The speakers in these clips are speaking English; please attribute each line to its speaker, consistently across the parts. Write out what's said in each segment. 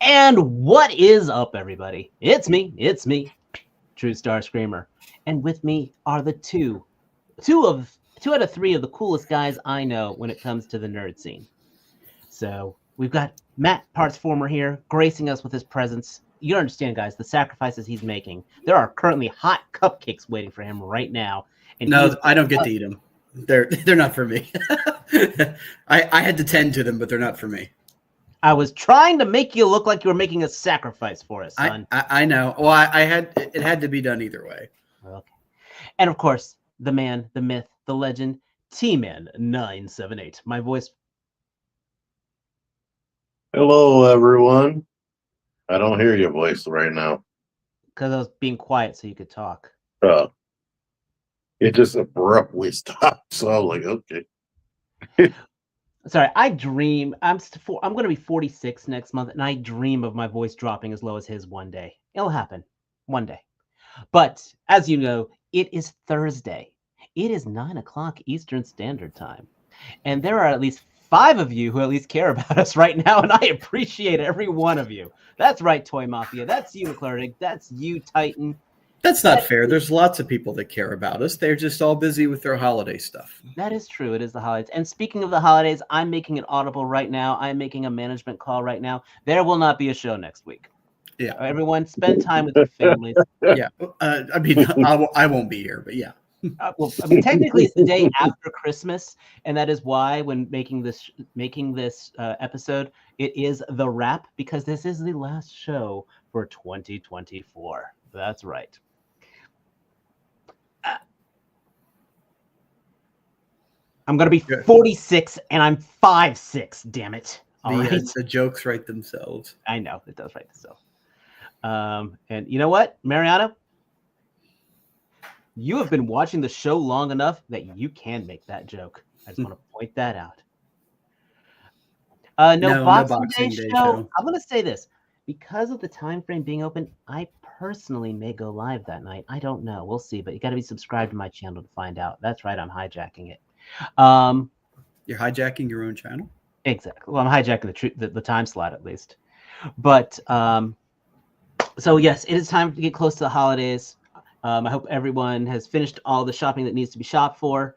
Speaker 1: And what is up, everybody? It's me, Trustarscreamer. And with me are the two out of three of the coolest guys I know when it comes to the nerd scene. So we've got Matt Partsformer here, gracing us with his presence. You understand, guys, the sacrifices he's making. There are currently hot cupcakes waiting for him right now. And
Speaker 2: no, I don't get to eat them. They're not for me. I had to tend to them, but they're not for me.
Speaker 1: I was trying to make you look like you were making a sacrifice for us, son.
Speaker 2: I know. Well, it had to be done either way.
Speaker 1: Okay. And of course, the man, the myth, the legend, T-Man 978. My voice.
Speaker 3: Hello, everyone. I don't hear your voice right now.
Speaker 1: Because I was being quiet so you could talk.
Speaker 3: It just abruptly stopped. So I was like, okay.
Speaker 1: Sorry, I dream. I'm going to be 46 next month, and I dream of my voice dropping as low as his one day. It'll happen one day. But as you know, it is Thursday. It is 9 o'clock Eastern Standard Time. And there are at least 5 of you who at least care about us right now, and I appreciate every one of you. That's right, Toy Mafia. That's you, McClurdig. That's you, Titan.
Speaker 2: That's not fair. There's lots of people that care about us. They're just all busy with their holiday stuff.
Speaker 1: That is true. It is the holidays. And speaking of the holidays, I'm making an audible right now. I'm making a management call right now. There will not be a show next week.
Speaker 2: Yeah.
Speaker 1: Everyone, spend time with your families.
Speaker 2: Yeah. I mean, I won't be here, but yeah.
Speaker 1: Well, I mean, technically, it's the day after Christmas, and that is why, when making this episode, it is the wrap, because this is the last show for 2024. That's right. I'm gonna be 46, and I'm 5'6". Damn it!
Speaker 2: The jokes write themselves.
Speaker 1: I know it does write itself. And you know what, Mariano? You have been watching the show long enough that you can make that joke. I just want to point that out. No Boxing Day show. I'm going to say this. Because of the time frame being open, I personally may go live that night. I don't know. We'll see. But you got to be subscribed to my channel to find out. That's right. I'm hijacking it.
Speaker 2: You're hijacking your own channel?
Speaker 1: Exactly. Well, I'm hijacking the time slot at least. But so, yes, it is time to get close to the holidays. I hope everyone has finished all the shopping that needs to be shopped for.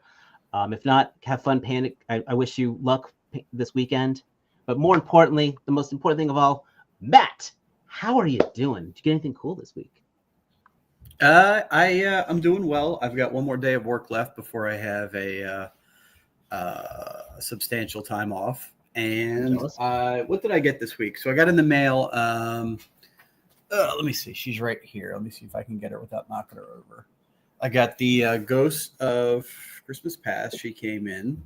Speaker 1: If not, have fun paying. I wish you luck this weekend. But more importantly, the most important thing of all, Matt, how are you doing? Did you get anything cool this week?
Speaker 2: I'm doing well. I've got one more day of work left before I have a substantial time off. And what did I get this week? So I got in the mail. Let me see. She's right here. Let me see if I can get her without knocking her over. I got the Ghost of Christmas Past. She came in.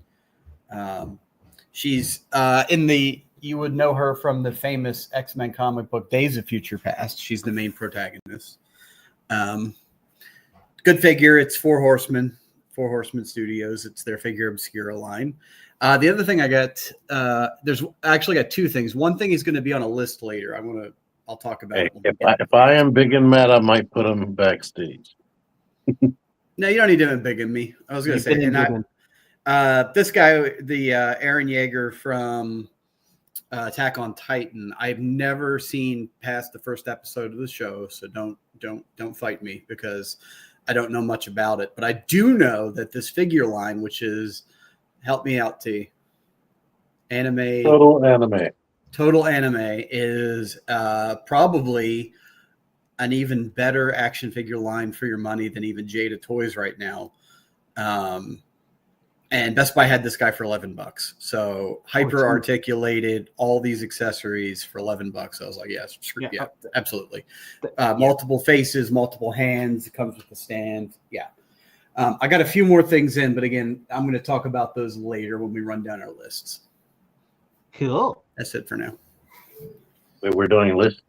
Speaker 2: She's in the, you would know her from the famous X-Men comic book Days of Future Past. She's the main protagonist. Good figure. It's Four Horsemen Studios. It's their Figure Obscura line. The other thing I got, there's actually got 2 things. One thing is going to be on a list later. I'll talk about it.
Speaker 3: If I am big and mad, I might put him backstage.
Speaker 2: No, you don't need to big in me. I was going to say, this guy, the Aaron Yeager from Attack on Titan, I've never seen past the first episode of the show, so don't fight me because I don't know much about it. But I do know that this figure line, which is, help me out, T, Total Anime is probably an even better action figure line for your money than even Jada Toys right now. And Best Buy had this guy for $11. So hyper articulated, all these accessories for $11. I was like, yes, yeah, absolutely. Multiple faces, multiple hands. It comes with the stand. Yeah. I got a few more things in, but again, I'm going to talk about those later when we run down our lists.
Speaker 1: Cool.
Speaker 2: That's it for now.
Speaker 3: Wait, we're doing a list?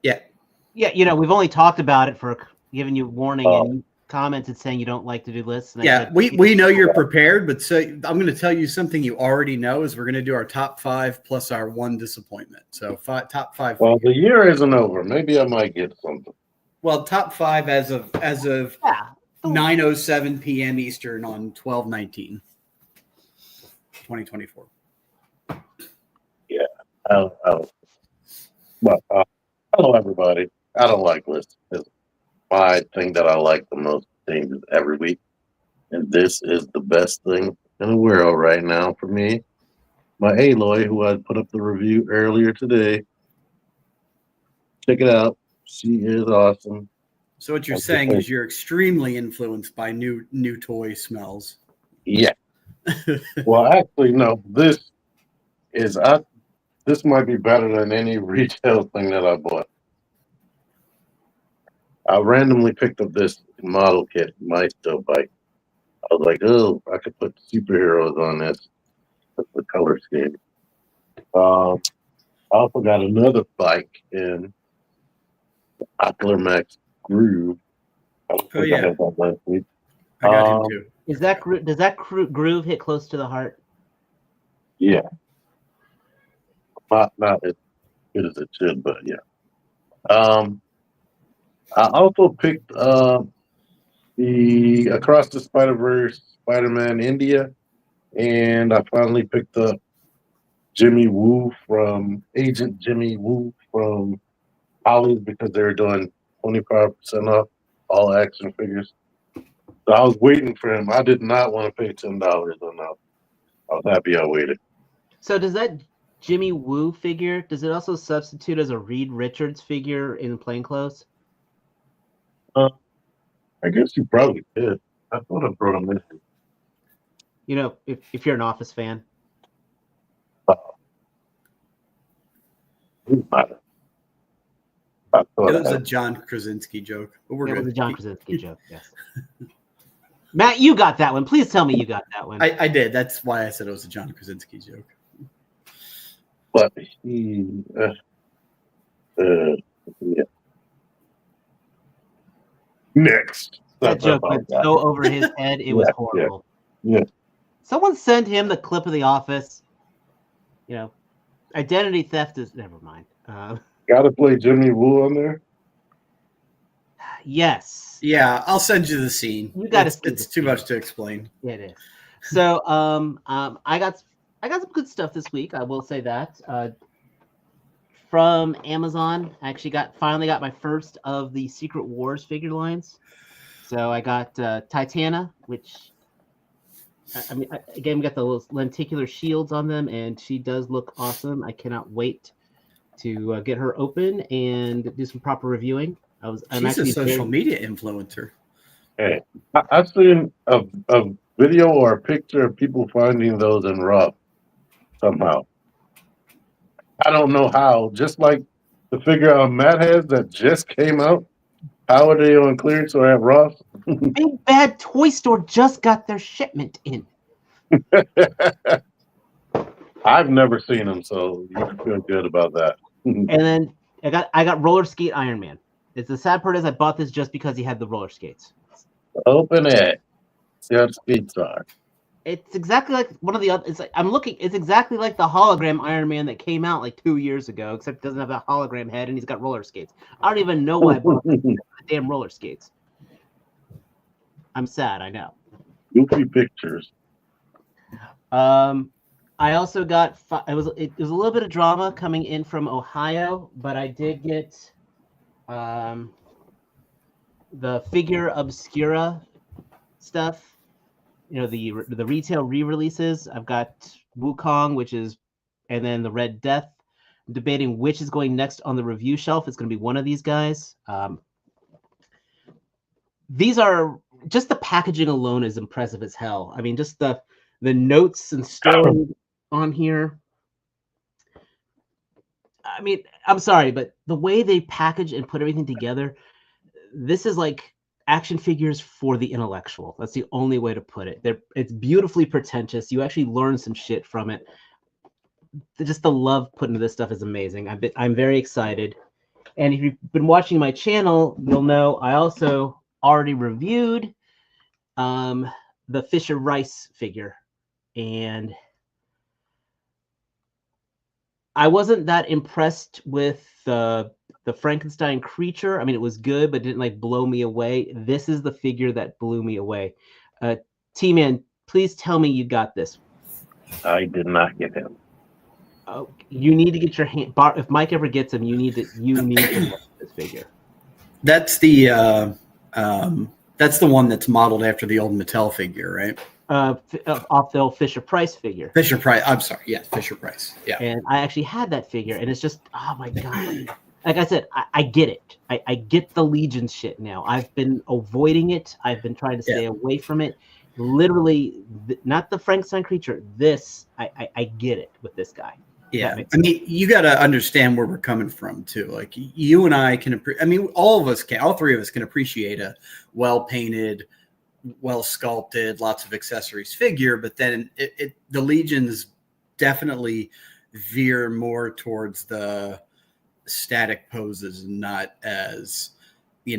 Speaker 2: Yeah.
Speaker 1: Yeah, you know, we've only talked about it for giving you warning and commented saying you don't like to do lists. And
Speaker 2: yeah, we know you're prepared, but so I'm going to tell you something you already know is we're going to do our top 5 plus our 1 disappointment. So top 5.
Speaker 3: Well, the year isn't over. Maybe I might get something.
Speaker 2: Well, top 5 as of 9:07 p.m. Eastern on 12/19. 2024.
Speaker 3: Yeah. But hello, everybody. I don't like lists. It's my thing that I like the most changes every week. And this is the best thing in the world right now for me. My Aloy, who I put up the review earlier today. Check it out. She is awesome.
Speaker 2: So what you're saying is you're extremely influenced by new toy smells.
Speaker 3: Yeah. Well, actually, no. This might be better than any retail thing that I bought. I randomly picked up this model kit, Maestro bike. I was like, oh, I could put superheroes on this. That's the color scheme. I also got another bike in Ocular Max Groove.
Speaker 2: Oh yeah,
Speaker 3: I had that last week.
Speaker 2: I got him too.
Speaker 1: Does that groove hit close to the heart?
Speaker 3: Yeah, not as good as it should, but yeah. I also picked the Across the Spider-Verse Spider-Man India, and I finally picked up Jimmy Woo from Agent Jimmy Woo from Ollie's because they were doing 25% off all action figures. So I was waiting for him. I did not want to pay $10 on that. I was happy I waited.
Speaker 1: So does that Jimmy Woo figure, does it also substitute as a Reed Richards figure in plain clothes?
Speaker 3: I guess you probably did. I thought I brought him in.
Speaker 1: You know, if you're an Office fan.
Speaker 2: It was a John Krasinski joke, but we're good.
Speaker 1: It was a John Krasinski joke, yes. Matt, you got that one. Please tell me you got that one.
Speaker 2: I did. That's why I said it was a John Krasinski joke.
Speaker 3: But he, yeah. Next.
Speaker 1: That joke went so over his head, it was horrible.
Speaker 3: Yeah.
Speaker 1: Someone send him the clip of The Office. You know, identity theft is, never mind.
Speaker 3: Gotta play Jimmy Woo on there?
Speaker 1: Yes.
Speaker 2: Yeah, I'll send you the scene.
Speaker 1: You got to.
Speaker 2: It's too much to explain.
Speaker 1: Yeah, it is. So, I got some good stuff this week. I will say that. From Amazon, I actually finally got my first of the Secret Wars figure lines. So I got Titana, which again, we got the little lenticular shields on them, and she does look awesome. I cannot wait to get her open and do some proper reviewing.
Speaker 2: She's a social media influencer.
Speaker 3: Hey, I've seen a video or a picture of people finding those in Rough somehow. I don't know how. Just like the figure Matt has that just came out. How are they on clearance or at Ross?
Speaker 1: Big Bad Toy Store just got their shipment in.
Speaker 3: I've never seen them, so you can feel good about that.
Speaker 1: And then I got roller skate Iron Man. It's the sad part is I bought this just because he had the roller skates.
Speaker 3: Open it. See how the skates are.
Speaker 1: It's exactly like one of the other. It's exactly like the hologram Iron Man that came out like 2 years ago, except it doesn't have a hologram head and he's got roller skates. I don't even know why I bought the damn roller skates. I'm sad. I know.
Speaker 3: Goofy pictures.
Speaker 1: I also got. It was a little bit of drama coming in from Ohio, but I did get the Figure Obscura stuff. You know, the retail re-releases. I've got Wukong, and then the Red Death. I'm debating which is going next on the review shelf. It's going to be one of these guys. These are just the packaging alone is impressive as hell. I mean, just the notes and story on here. I mean, I'm sorry, but the way they package and put everything together, this is like action figures for the intellectual. That's the only way to put it. It's beautifully pretentious. You actually learn some shit from it. Just the love put into this stuff is amazing. I'm very excited. And if you've been watching my channel, you'll know I also already reviewed the Fisher Rice figure. And I wasn't that impressed with the Frankenstein creature. I mean, it was good, but didn't like blow me away. This is the figure that blew me away. T-Man, please tell me you got this.
Speaker 3: I did not get him.
Speaker 1: Oh, you need to get your hand. If Mike ever gets him, you need to look at this figure.
Speaker 2: That's the one that's modeled after the old Mattel figure, right?
Speaker 1: Off the old Fisher Price figure.
Speaker 2: Fisher Price. I'm sorry. Yeah, Fisher Price. Yeah.
Speaker 1: And I actually had that figure, and it's just, oh my god. Like I said, I get it. I get the Legion shit now. I've been avoiding it. I've been trying to stay away from it. Literally, not the Frankenstein creature. This, I get it with this guy.
Speaker 2: Yeah, I mean, you got to understand where we're coming from too. Like you and I can, all of us can, all three of us can appreciate a well-painted, well-sculpted, lots of accessories figure, but then the Legions definitely veer more towards the static poses and not as,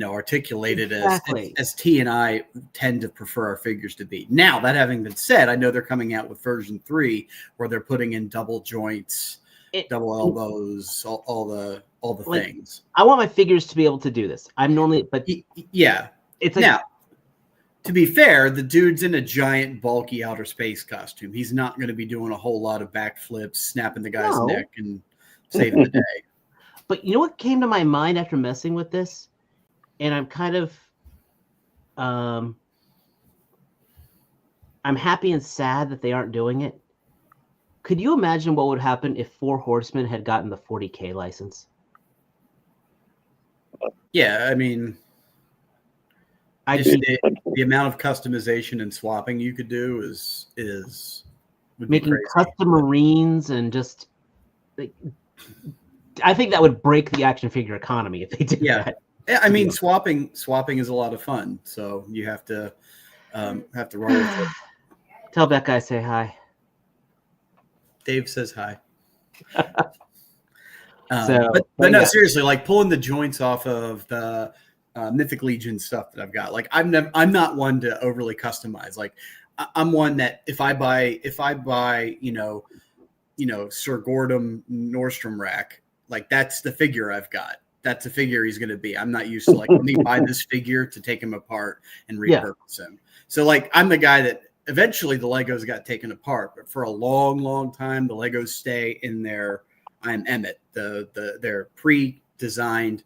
Speaker 2: articulated as T and I tend to prefer our figures to be. Now, that having been said, I know they're coming out with version 3 where they're putting in double joints, double elbows, all the things.
Speaker 1: I want my figures to be able to do this. I'm normally, but
Speaker 2: yeah,
Speaker 1: it's like,
Speaker 2: now. To be fair, the dude's in a giant, bulky outer space costume. He's not going to be doing a whole lot of backflips, snapping the guy's neck, and saving the day.
Speaker 1: But you know what came to my mind after messing with this? And I'm kind of, I'm happy and sad that they aren't doing it. Could you imagine what would happen if 4 Horsemen had gotten the 40K license?
Speaker 2: Yeah, I mean, the amount of customization and swapping you could do would
Speaker 1: making custom Marines and just like, I think that would break the action figure economy if they did that.
Speaker 2: Yeah, I mean, swapping is a lot of fun, so you have to roll with it.
Speaker 1: Tell that guy say hi.
Speaker 2: Dave says hi.
Speaker 1: But
Speaker 2: no, seriously, like pulling the joints off of the Mythic Legion stuff that I've got. Like I'm not one to overly customize. Like I'm one that if I buy Sir Gordon Nordstrom rack, like that's the figure I've got. That's the figure he's going to be. I'm not used to like, let me buy this figure to take him apart and repurpose him. So like, I'm the guy that eventually the Legos got taken apart, but for a long, long time, the Legos stay in their, I'm Emmett, their pre-designed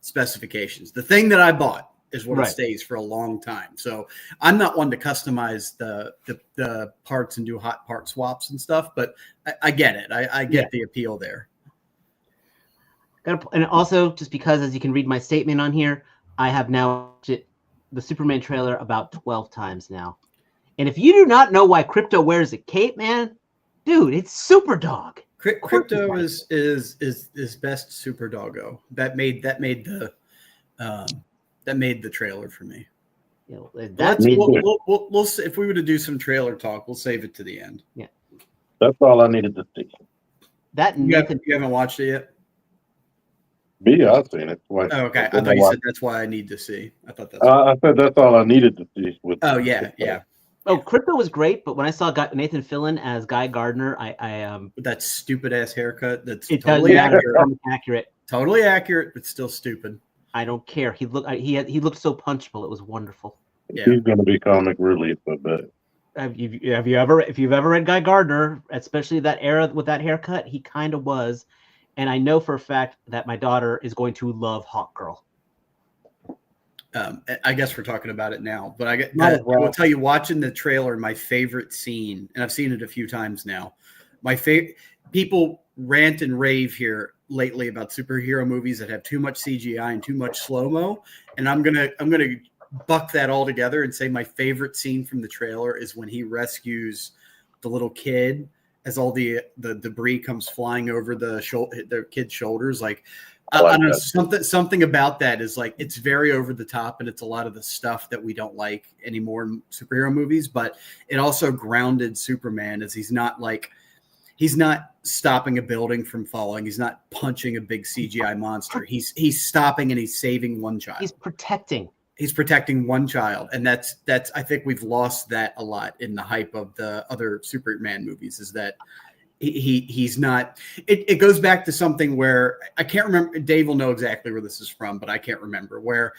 Speaker 2: specifications. The thing that I bought is what it stays for a long time. So I'm not one to customize the parts and do hot part swaps and stuff, but I get it. I get the appeal there.
Speaker 1: And also, just because, as you can read my statement on here, I have now watched the Superman trailer about 12 times now. And if you do not know why Crypto wears a cape, man, dude, it's Super Dog.
Speaker 2: Crypto is best Super Doggo. That made the trailer for me. We'll if we were to do some trailer talk, we'll save it to the end.
Speaker 1: Yeah,
Speaker 3: that's all I needed to see.
Speaker 2: You haven't watched it yet?
Speaker 3: Me, I've seen it.
Speaker 2: Oh, okay. I thought you said that's why I need to see. I thought that's.
Speaker 3: I said that's all I needed to see.
Speaker 2: Yeah.
Speaker 1: Oh, Crypto was great, but when I saw Nathan Fillion as Guy Gardner,
Speaker 2: with that stupid ass haircut. That's
Speaker 1: totally accurate.
Speaker 2: Totally accurate, but still stupid.
Speaker 1: I don't care. He looked so punchable. It was wonderful.
Speaker 2: Yeah.
Speaker 3: He's going to be comic relief, I bet.
Speaker 1: If you've ever read Guy Gardner, especially that era with that haircut, he kind of was. And I know for a fact that my daughter is going to love Hawk Girl.
Speaker 2: I guess we're talking about it now, but I will tell you, watching the trailer, my favorite scene, and I've seen it a few times now. My favorite people rant and rave here lately about superhero movies that have too much CGI and too much slow-mo, and I'm gonna buck that all together and say my favorite scene from the trailer is when he rescues the little kid as all the debris comes flying over the kid's shoulders. Like, I don't know, something about that is like, it's very over the top, and it's a lot of the stuff that we don't like anymore in superhero movies, but it also grounded Superman as he's not stopping a building from falling. He's not punching a big CGI monster. He's stopping and he's saving one child.
Speaker 1: He's protecting
Speaker 2: one child. And that's I think we've lost that a lot in the hype of the other Superman movies, is that he's not, it goes back to something where I can't remember. Dave will know exactly where this is from, but I can't remember, where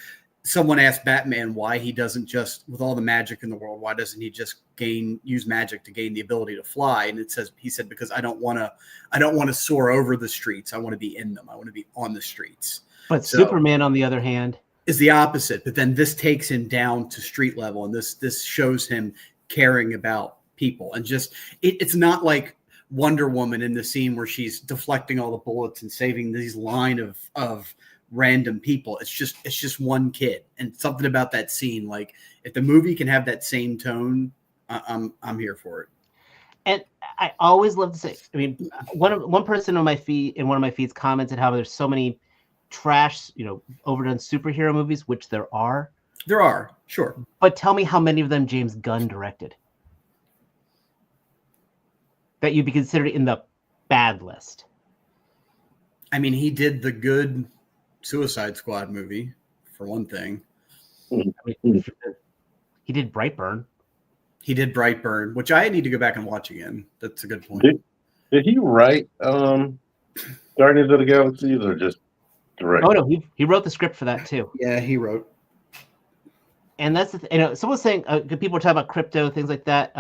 Speaker 2: someone asked Batman why he doesn't just, with all the magic in the world, why doesn't he just use magic to gain the ability to fly? And he said, because I don't want to soar over the streets. I want to be in them. I want to be on the streets.
Speaker 1: But Superman, on the other hand,
Speaker 2: is the opposite. But then this takes him down to street level, and this shows him caring about people. And just it's not like Wonder Woman in the scene where she's deflecting all the bullets and saving these line of random people. It's just one kid, and something about that scene. Like, if the movie can have that same tone, I'm here for it.
Speaker 1: And I always love to say, I mean, one person on my feed in one of my feeds commented how there's so many trash, overdone superhero movies, which there are.
Speaker 2: There are, sure.
Speaker 1: But tell me how many of them James Gunn directed that you'd be considered in the bad list.
Speaker 2: I mean, he did the good Suicide Squad movie, for one thing.
Speaker 1: He did Brightburn.
Speaker 2: He did Brightburn, which I need to go back and watch again. That's a good point.
Speaker 3: Did he write Guardians of the Galaxy, or just direct?
Speaker 1: Oh no, he wrote the script for that too.
Speaker 2: Yeah, he wrote.
Speaker 1: And that's someone's saying people are talking about crypto, things like that.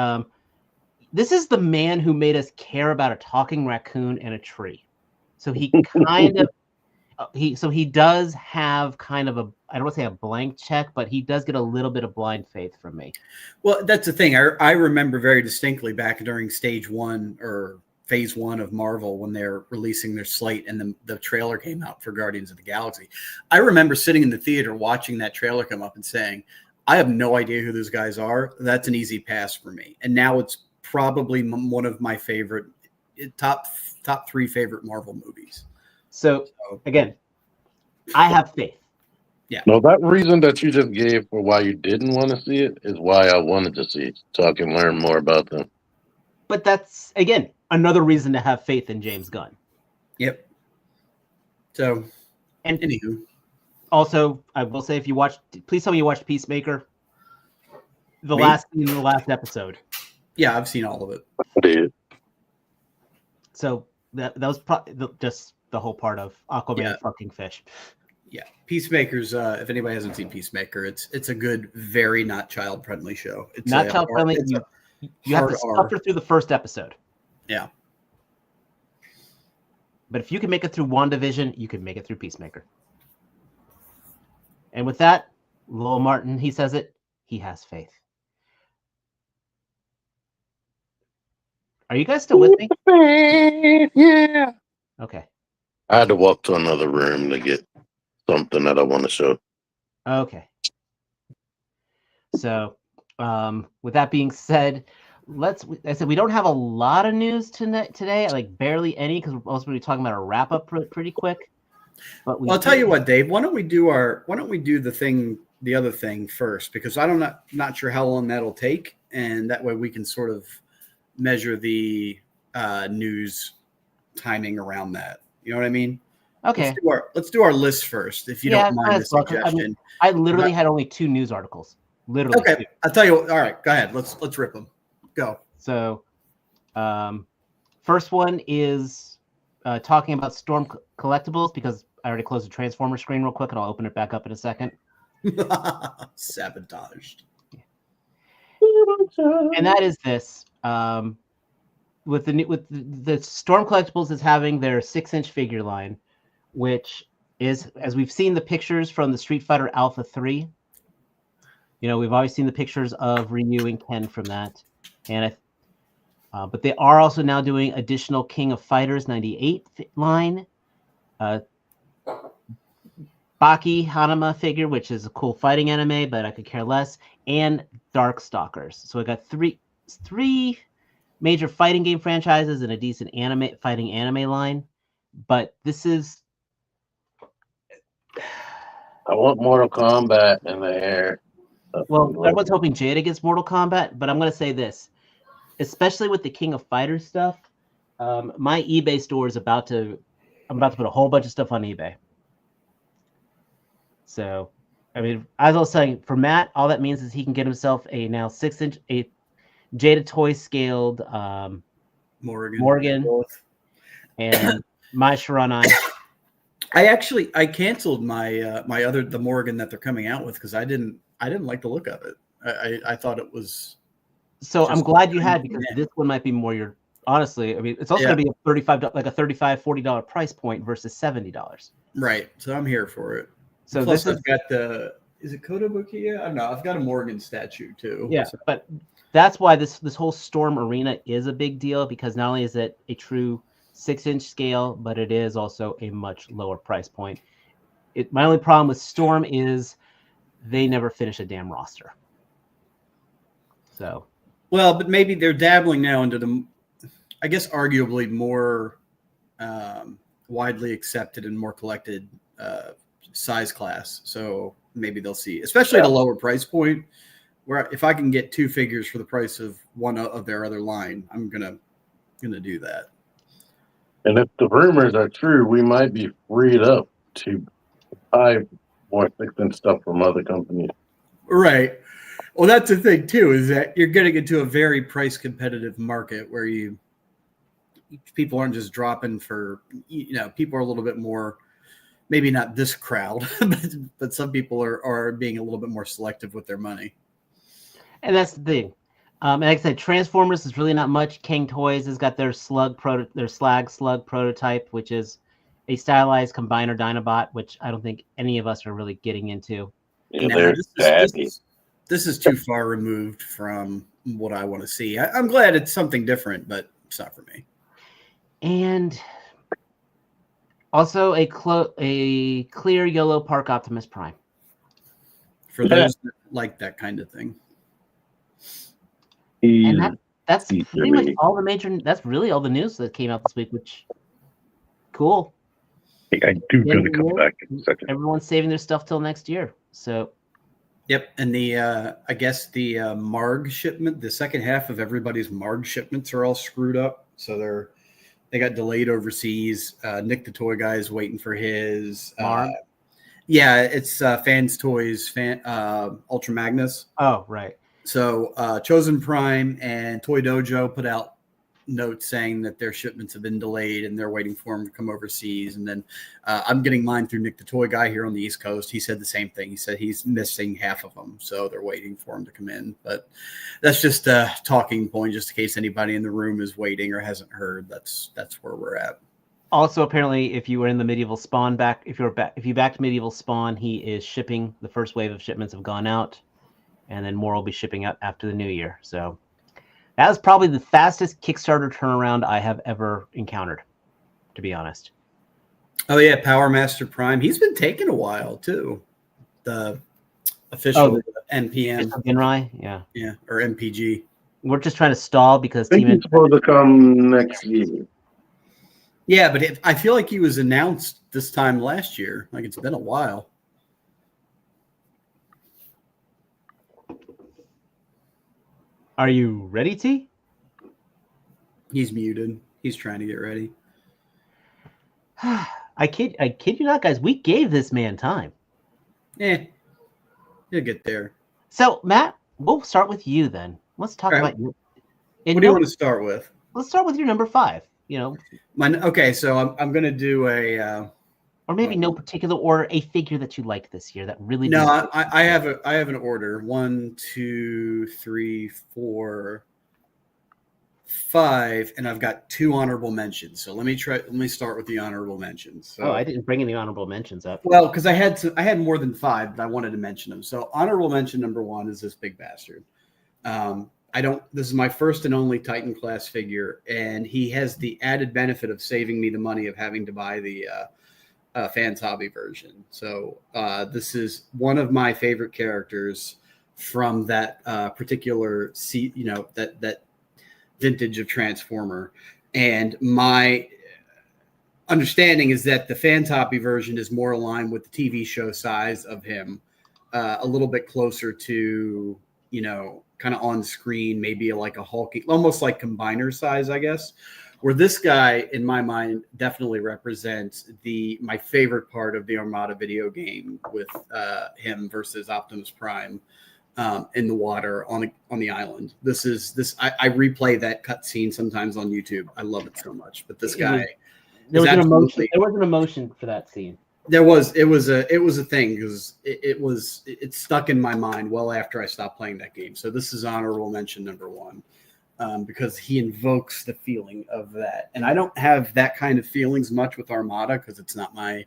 Speaker 1: This is the man who made us care about a talking raccoon and a tree. So he kind of he does have kind of I don't want to say a blank check, but he does get a little bit of blind faith from me.
Speaker 2: Well, that's the thing. I remember very distinctly back during stage 1 or phase 1 of Marvel when they're releasing their slate and the trailer came out for Guardians of the Galaxy. I remember sitting in the theater watching that trailer come up and saying, I have no idea who those guys are. That's an easy pass for me. And now it's probably one of my favorite top 3 favorite Marvel movies. So
Speaker 1: again, I have faith.
Speaker 2: Yeah.
Speaker 3: No, that reason that you just gave for why you didn't want to see it is why I wanted to see it, so I can learn more about them.
Speaker 1: But that's, again, another reason to have faith in James Gunn.
Speaker 2: Yep. So,
Speaker 1: and
Speaker 2: anywho.
Speaker 1: Also, I will say, please tell me you watched Peacemaker. The last episode.
Speaker 2: Yeah, I've seen all of it.
Speaker 3: I did.
Speaker 1: So that was just the whole part of Aquaman fucking fish.
Speaker 2: Yeah, Peacemaker's. If anybody hasn't seen Peacemaker, it's a good, very not child friendly show. It's
Speaker 1: not child friendly. You have to suffer through the first episode.
Speaker 2: Yeah.
Speaker 1: But if you can make it through WandaVision, you can make it through Peacemaker. And with that, Lowell Martin, he says it. He has faith. Are you guys still with me?
Speaker 3: Yeah.
Speaker 1: Okay.
Speaker 3: I had to walk to another room to get something that I want to show.
Speaker 1: Okay. So, with that being said, I said we don't have a lot of news today, like barely any, because we're also going to be talking about a wrap up pretty quick. But
Speaker 2: I'll tell you what, Dave. Why don't we do the other thing first? Because I'm not sure how long that'll take, and that way we can sort of measure the news timing around that. You know what I mean?
Speaker 1: Okay.
Speaker 2: Let's do our list first, if you don't mind the suggestion.
Speaker 1: I literally had only 2 news articles. Literally.
Speaker 2: Okay.
Speaker 1: 2.
Speaker 2: I'll tell you. All right. Go ahead. Let's rip them. Go.
Speaker 1: So, first one is talking about Storm collectibles, because I already closed the Transformer screen real quick, and I'll open it back up in a second.
Speaker 2: Sabotaged.
Speaker 1: And that is this. With the Storm Collectibles is having their 6-inch figure line, which is, as we've seen the pictures from the Street Fighter Alpha 3. We've always seen the pictures of Ryu and Ken from that, and but they are also now doing additional King of Fighters 98 line, Baki Hanama figure, which is a cool fighting anime, but I could care less, and Darkstalkers. So we got three major fighting game franchises and a decent fighting anime line. But this is,
Speaker 3: I want Mortal Kombat in the air.
Speaker 1: Well, everyone's hoping Jada gets Mortal Kombat, but I'm going to say this, especially with the King of Fighters stuff. My eBay store is I'm about to put a whole bunch of stuff on eBay. So, I mean, as I was saying, for Matt, all that means is he can get himself a now 6-inch, a Jada Toy scaled
Speaker 2: Morgan,
Speaker 1: and my Shiranai.
Speaker 2: I canceled my the Morgan that they're coming out with because I didn't like the look of it. I thought it was.
Speaker 1: So I'm glad you had, because this one might be more your. Honestly, I mean, it's also going to be a $40 price point versus $70.
Speaker 2: Right. So I'm here for it.
Speaker 1: So
Speaker 2: plus, I've got is it Kotobukiya? I don't know. I've got a Morgan statue too.
Speaker 1: Yeah, so. But that's why this whole Storm Arena is a big deal, because not only is it a true 6-inch scale, but it is also a much lower price point. My only problem with Storm is they never finish a damn roster. So.
Speaker 2: Well, but maybe they're dabbling now into the, I guess, arguably more widely accepted and more collected size class. So maybe they'll see, especially at a lower price point, where if I can get 2 figures for the price of one of their other line, I'm gonna do that.
Speaker 3: And if the rumors are true, we might be freed up to buy more 6-inch stuff from other companies.
Speaker 2: Right. Well, that's the thing too, is that you're getting into a very price competitive market where people aren't just dropping for, people are a little bit more, maybe not this crowd, but some people are being a little bit more selective with their money.
Speaker 1: And that's the thing. And like I said, Transformers is really not much. King Toys has got their Slag Slug prototype, which is a stylized Combiner Dinobot, which I don't think any of us are really getting into.
Speaker 3: Yeah,
Speaker 2: this is too far removed from what I want to see. I'm glad it's something different, but it's not for me.
Speaker 1: And also a clear yellow Park Optimus Prime.
Speaker 2: For those that like that kind of thing.
Speaker 1: And that's pretty much all the major. That's really all the news that came out this week. Which, cool.
Speaker 3: I do gotta come back in a second.
Speaker 1: Everyone's saving their stuff till next year. So.
Speaker 2: Yep, and I guess the Marg shipment, the second half of everybody's Marg shipments are all screwed up. So they got delayed overseas. Nick the Toy Guy is waiting for his. Yeah, it's Fans Toys, Ultra Magnus.
Speaker 1: Oh, right.
Speaker 2: So Chosen Prime and Toy Dojo put out notes saying that their shipments have been delayed and they're waiting for them to come overseas. And then I'm getting mine through Nick the Toy Guy here on the East Coast. He said the same thing. He said he's missing half of them, so they're waiting for them to come in. But that's just a talking point, just in case anybody in the room is waiting or hasn't heard. That's where we're at.
Speaker 1: Also, apparently, if you were in the Medieval Spawn if you backed Medieval Spawn, he is shipping. The first wave of shipments have gone out, and then more will be shipping out after the new year. So that was probably the fastest Kickstarter turnaround I have ever encountered, to be honest.
Speaker 2: Oh yeah, Power Master Prime. He's been taking a while too. The official NPM.
Speaker 1: Genrai, yeah,
Speaker 2: or MPG.
Speaker 1: We're just trying to stall because
Speaker 3: I think he's supposed to come next year.
Speaker 2: Yeah, but I feel like he was announced this time last year. Like, it's been a while.
Speaker 1: Are you ready, T?
Speaker 2: He's muted. He's trying to get ready.
Speaker 1: I kid you not, guys. We gave this man time.
Speaker 2: He'll get there.
Speaker 1: So, Matt, we'll start with you then. Let's talk about you.
Speaker 2: What do you want to start with?
Speaker 1: Let's start with your number 5.
Speaker 2: Okay, so I'm going to do a...
Speaker 1: or maybe no particular order, a figure that you liked this year that really...
Speaker 2: No, I have an order. 1, 2, 3, 4, 5, and I've got 2 honorable mentions. So let me start with the honorable mentions. So,
Speaker 1: I didn't bring any honorable mentions up.
Speaker 2: Well, because I had more than 5, but I wanted to mention them. So honorable mention number 1 is this big bastard. This is my first and only Titan class figure, and he has the added benefit of saving me the money of having to buy the Fans Hobby version. So this is one of my favorite characters from that particular that vintage of Transformer. And my understanding is that the Fans Hobby version is more aligned with the TV show size of him, a little bit closer to, kind of on screen, maybe like a hulking, almost like Combiner size, I guess. Where this guy, in my mind, definitely represents my favorite part of the Armada video game, with him versus Optimus Prime in the water on the island. I replay that cutscene sometimes on YouTube. I love it so much. But this guy,
Speaker 1: there was an emotion for that scene.
Speaker 2: It was a thing because it stuck in my mind well after I stopped playing that game. So this is honorable mention number one, because he invokes the feeling of that, and I don't have that kind of feelings much with Armada because it's not my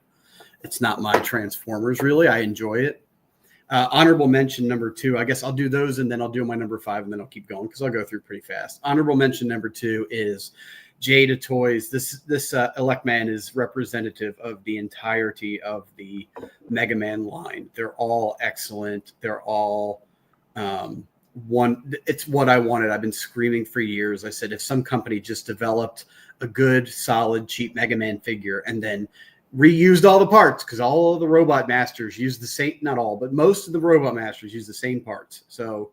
Speaker 2: Transformers really. I enjoy it. Honorable mention number two. I guess I'll do those and then I'll do my number five and then I'll keep going because I'll go through pretty fast. Honorable mention number two is Jada Toys. This Elect Man is representative of the entirety of the Mega Man line. They're all excellent. They're all one. It's what I wanted. I've been screaming for years. I said if some company just developed a good, solid, cheap Mega Man figure and then reused all the parts, because all of the Robot Masters use the same, not all, but most of the Robot Masters use the same parts. So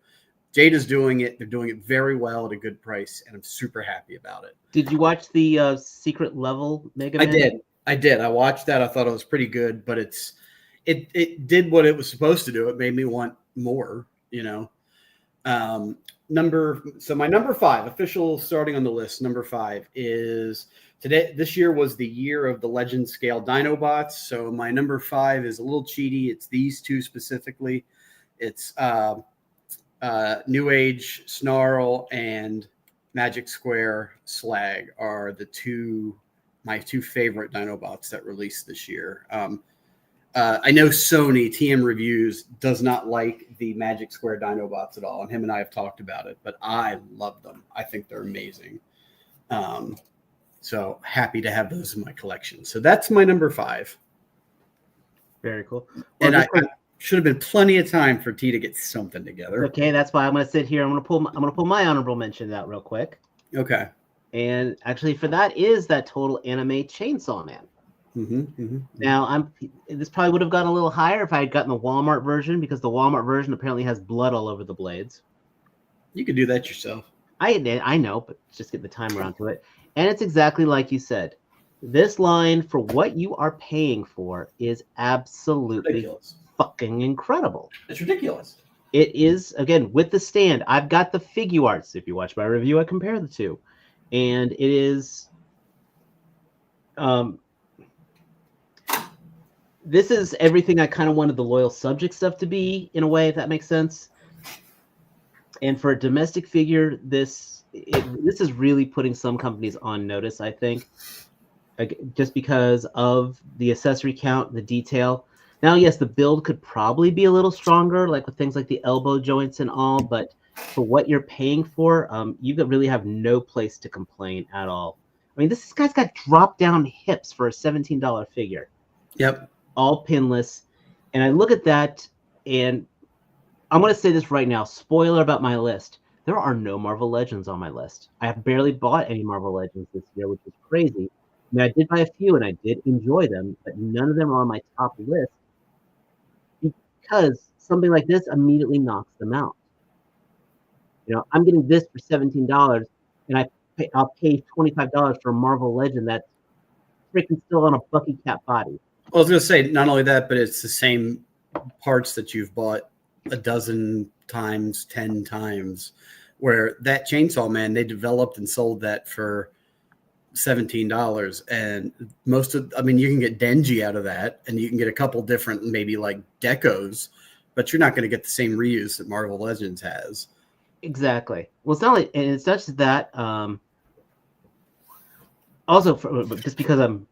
Speaker 2: Jada's doing it. They're doing it very well at a good price, and I'm super happy about it.
Speaker 1: Did you watch the secret level Mega Man?
Speaker 2: I did. I watched that. I thought it was pretty good, but it did what it was supposed to do. It made me want more, my number five, official starting on the list, number five is this year was the year of the Legend Scale Dinobots. So my number five is a little cheaty. It's these two specifically. It's New Age Snarl and Magic Square Slag are my two favorite Dinobots that released this year. I know Sony TM Reviews does not like the Magic Square Dinobots at all, and him and I have talked about it, but I love them. I think they're amazing. So happy to have those in my collection. So that's my number five.
Speaker 1: Very cool. Well,
Speaker 2: and I should have been plenty of time for T to get something together.
Speaker 1: Okay, that's why I'm going to sit here. I'm going to pull my honorable mention out real quick.
Speaker 2: Okay.
Speaker 1: And actually, for that is that Total Anime Chainsaw Man. Now, this probably would have gotten a little higher if I had gotten the Walmart version, because the Walmart version apparently has blood all over the blades.
Speaker 2: You could do that yourself.
Speaker 1: I know, but just get the time around to it. And it's exactly like you said. This line, for what you are paying for, is absolutely ridiculous. Fucking incredible.
Speaker 2: It's ridiculous.
Speaker 1: It is, again, with the stand. I've got the FigureArts. If you watch my review, I compare the two. And it is... this is everything I kind of wanted the Loyal Subject stuff to be, in a way, if that makes sense. And for a domestic figure, this is really putting some companies on notice, I think, just because of the accessory count, the detail. Now, yes, the build could probably be a little stronger, like with things like the elbow joints and all, but for what you're paying for, you really have no place to complain at all. I mean, this guy's got drop-down hips for a $17 figure.
Speaker 2: Yep.
Speaker 1: All pinless. And I look at that, and I'm going to say this right now. Spoiler about my list. There are no Marvel Legends on my list. I have barely bought any Marvel Legends this year, which is crazy. I mean, I did buy a few, and I did enjoy them, but none of them are on my top list because something like this immediately knocks them out. I'm getting this for $17, and I'll pay $25 for a Marvel Legend that's freaking still on a Bucky Cap body.
Speaker 2: Well, I was going to say, not only that, but it's the same parts that you've bought a dozen times, 10 times, where that Chainsaw Man, they developed and sold that for $17. And you can get Denji out of that, and you can get a couple different, maybe like decos, but you're not going to get the same reuse that Marvel Legends has.
Speaker 1: Exactly. Well, it's not just that. Also, just because I'm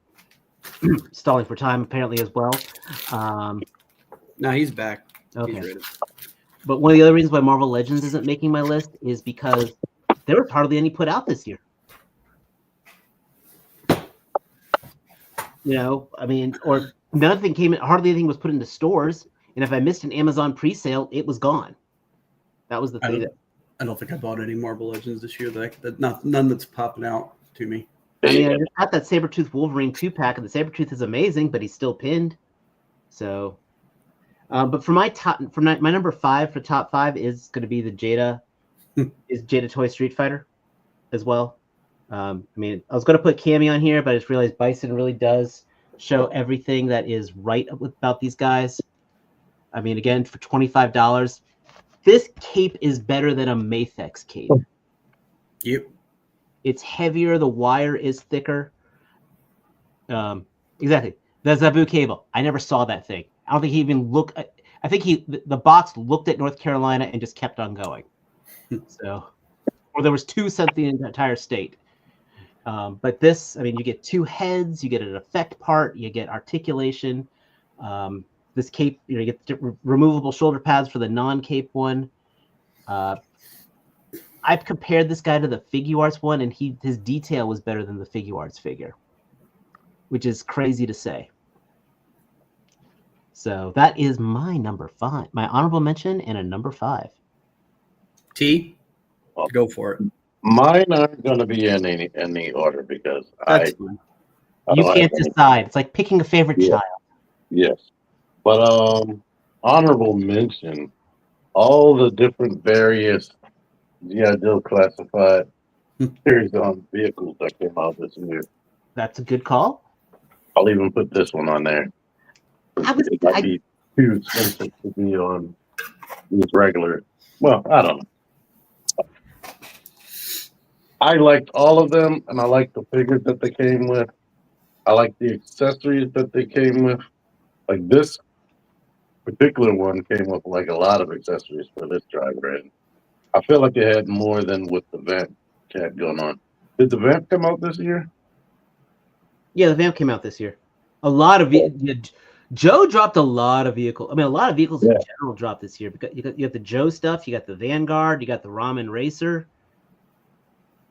Speaker 1: stalling for time, apparently, as well.
Speaker 2: No, he's back.
Speaker 1: Okay.
Speaker 2: He's ready.
Speaker 1: But one of the other reasons why Marvel Legends isn't making my list is because there was hardly any put out this year. Or none of it came in, hardly anything was put into stores. And if I missed an Amazon pre-sale, it was gone. That was the thing.
Speaker 2: I don't think I bought any Marvel Legends this year. None that's popping out to me.
Speaker 1: I mean, I just got that Sabretooth Wolverine 2-pack, and the Sabretooth is amazing, but he's still pinned. So, but for my number five for top five is going to be the Jada Toy Street Fighter as well. I was going to put Cammy on here, but I just realized Bison really does show everything that is right about these guys. I mean, again, for $25, this cape is better than a Mathex cape.
Speaker 2: Yep.
Speaker 1: It's heavier. The wire is thicker. Exactly. The Zabu cable. I never saw that thing. I don't think he even looked. I think the box looked at North Carolina and just kept on going. So, or there was 2 sent the entire state. But this, I mean, you get 2 heads, you get an effect part, you get articulation. This cape, you get removable shoulder pads for the non-cape one. I've compared this guy to the FigureArts one, and his detail was better than the FigureArts figure, which is crazy to say. So that is my number 5, my honorable mention, and a number 5.
Speaker 2: T, go for it.
Speaker 3: Mine aren't going to be in any order because
Speaker 1: you can't decide. It's like picking a favorite child.
Speaker 3: Yes, but honorable mention, all the different various G.I. Joe classified series on vehicles that came out this year.
Speaker 1: That's a good call.
Speaker 3: I'll even put this one on there. It might be too expensive to be on these regular. Well, I don't know. I liked all of them, and I liked the figures that they came with. I like the accessories that they came with. Like this particular one came with like a lot of accessories for this driver, and I feel like it had more than what the Vamp had going on. Did the Vamp come out this year?
Speaker 1: Yeah, the Vamp came out this year. A lot of Joe dropped a lot of vehicles. I mean, a lot of vehicles in general dropped this year. Because you got the Joe stuff, you got the Vanguard, you got the Ramen Racer.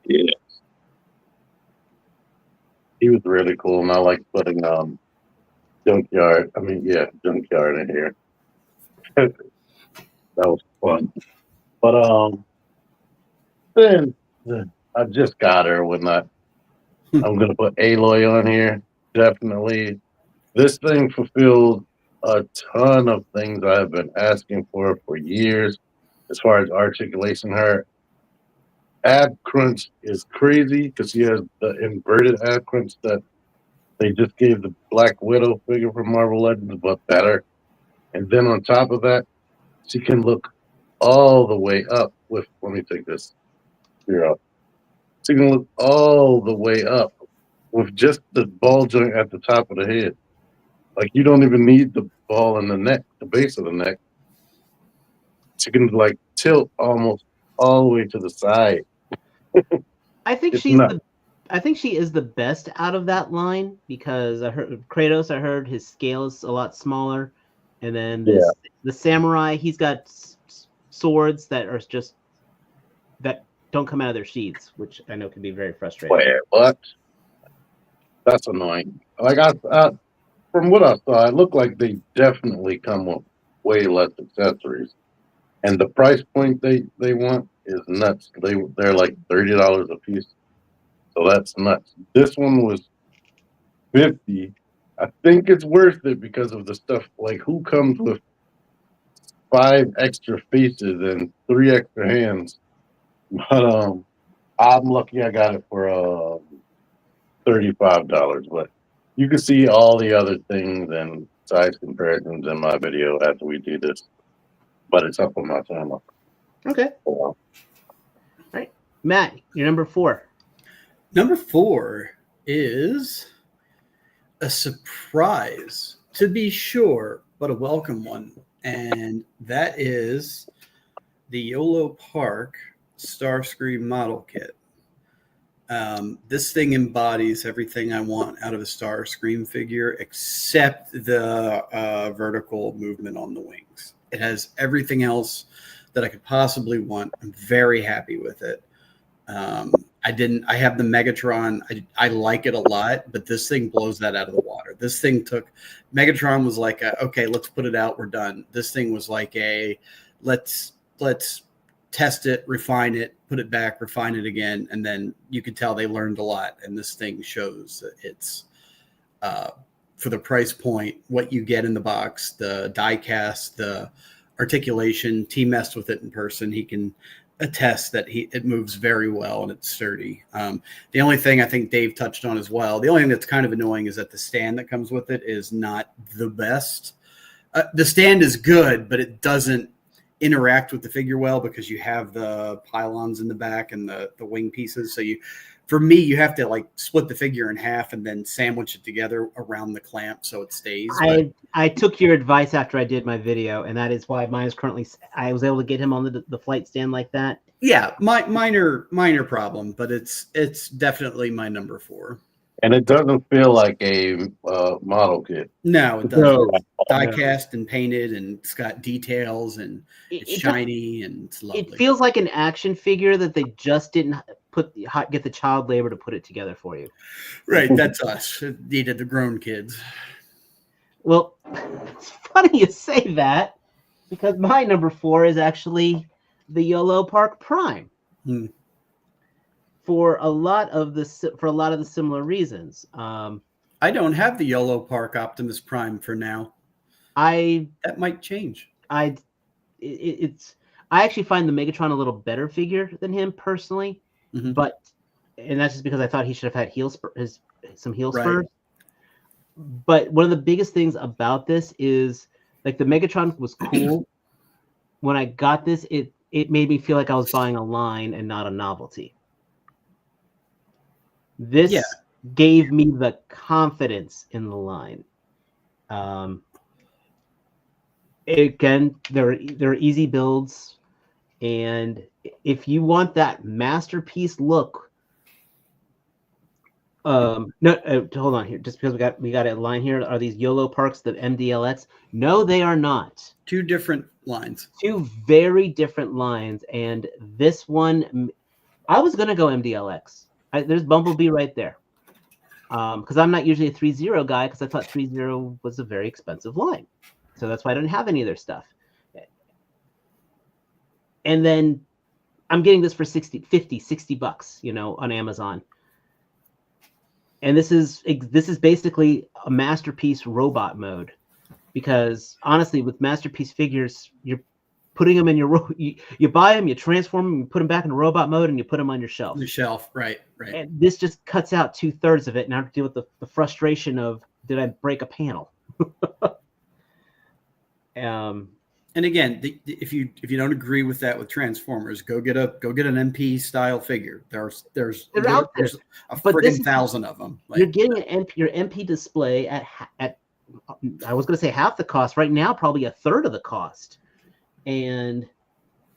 Speaker 3: Yeah. He was really cool, and I like putting Junkyard in here. That was fun. But then I just got her when I'm gonna put Aloy on here. Definitely. This thing fulfilled a ton of things I've been asking for years as far as articulation. Her ab crunch is crazy because she has the inverted ab crunch that they just gave the Black Widow figure from Marvel Legends, but better. And then on top of that, she can look all the way up with, let me take this here up. She can look all the way up with just the ball joint at the top of the head. Like you don't even need the ball in the neck, the base of the neck. She can like tilt almost all the way to the side.
Speaker 1: I think she is the best out of that line because I heard Kratos. I heard his scale is a lot smaller, and then the samurai. He's got swords that are just that don't come out of their sheaths, which I know can be very frustrating.
Speaker 3: Wait, what? That's annoying. Like from what I saw, it looked like they definitely come with way less accessories, and the price point they want is nuts. They're like $30 a piece. So that's nuts. This one was $50. I think it's worth it because of the stuff. Like, who comes with 5 extra faces and 3 extra hands? But I'm lucky I got it for $35. But you can see all the other things and size comparisons in my video after we do this. But it's up on my channel.
Speaker 1: Okay. All right, Matt, you're number 4.
Speaker 2: Number 4 is a surprise, to be sure, but a welcome one. And that is the YOLO Park Starscream model kit. This thing embodies everything I want out of a Starscream figure except the vertical movement on the wings. It has everything else that I could possibly want. I'm very happy with it. I have the Megatron. I like it a lot, but this thing blows that out of the water. This thing Megatron was like, okay, let's put it out. We're done. This thing was like let's test it, refine it, put it back, refine it again. And then you could tell they learned a lot. And this thing shows that it's, for the price point, what you get in the box, the die cast, the articulation. T messed with it in person. He can attest that it moves very well and it's sturdy. The only thing I think Dave touched on as well, the only thing that's kind of annoying is that the stand that comes with it is not the best. The stand is good, but it doesn't interact with the figure well because you have the pylons in the back and the wing pieces. So for me, you have to like split the figure in half and then sandwich it together around the clamp so it stays.
Speaker 1: I took your advice after I did my video, and that is why mine is currently. I was able to get him on the flight stand like that.
Speaker 2: Yeah, minor problem, but it's definitely my number 4.
Speaker 3: And it doesn't feel like a model kit.
Speaker 2: No, it doesn't. Die cast and painted, and it's got details, and it's shiny, and it's lovely.
Speaker 1: It feels like an action figure that they just didn't get the child labor to put it together for you.
Speaker 2: Right, that's us. It needed the grown kids.
Speaker 1: Well, it's funny you say that, because my number 4 is actually the YOLO Park Prime. For a lot of the similar reasons.
Speaker 2: I don't have the YOLO Park Optimus Prime for now. That might change.
Speaker 1: I actually find the Megatron a little better figure than him personally, and that's just because I thought he should have had some heel spurs. But one of the biggest things about this is, like, the Megatron was cool. When I got this, it made me feel like I was buying a line and not a novelty. This gave me the confidence in the line. Again, there are easy builds, and if you want that masterpiece look, hold on here. Just because we got a line here, are these YOLO Parks the MDLX? No, they are not.
Speaker 2: 2 different lines. 2
Speaker 1: very different lines, and this one, I was gonna go MDLX. There's Bumblebee right there, because I'm not usually a 3.0 guy, because I thought 3.0 was a very expensive line, so that's why I didn't have any of their stuff. And then I'm getting this for $60 on Amazon. And this is basically a masterpiece robot mode, because honestly, with masterpiece figures, you're putting them in you buy them, you transform them, you put them back in robot mode, and you put them on your shelf.
Speaker 2: Right.
Speaker 1: And this just cuts out 2/3 of it, and I have to deal with the frustration of, did I break a panel?
Speaker 2: And again, if you don't agree with that with Transformers, go get an MP style figure. There's a friggin' 1,000 of them.
Speaker 1: You're getting your MP display at I was going to say half the cost. Right now, probably 1/3 of the cost. And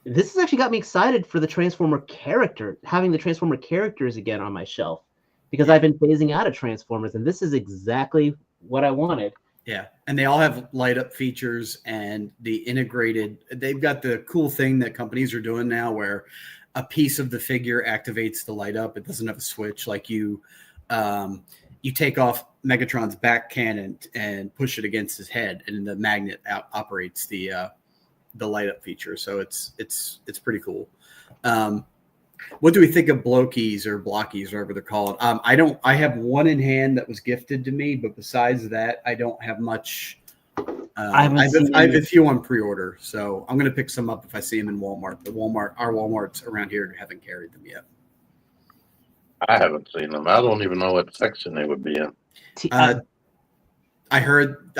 Speaker 1: this has actually got me excited for the Transformer character, having the Transformer characters again on my shelf, because I've been phasing out of Transformers, and this is exactly what I wanted.
Speaker 2: Yeah, and they all have light up features, and they've got the cool thing that companies are doing now where a piece of the figure activates the light up. It doesn't have a switch. Like you take off Megatron's back cannon and push it against his head, and the magnet operates the light up feature. So it's pretty cool. What do we think of Blokies or Blockies, whatever they're called? I have one in hand that was gifted to me, but besides that, I don't have much. I have a few on pre-order, so I'm going to pick some up if I see them in Walmart. Our Walmarts around here haven't carried them yet.
Speaker 3: I haven't seen them. I don't even know what section they would be in.
Speaker 2: I heard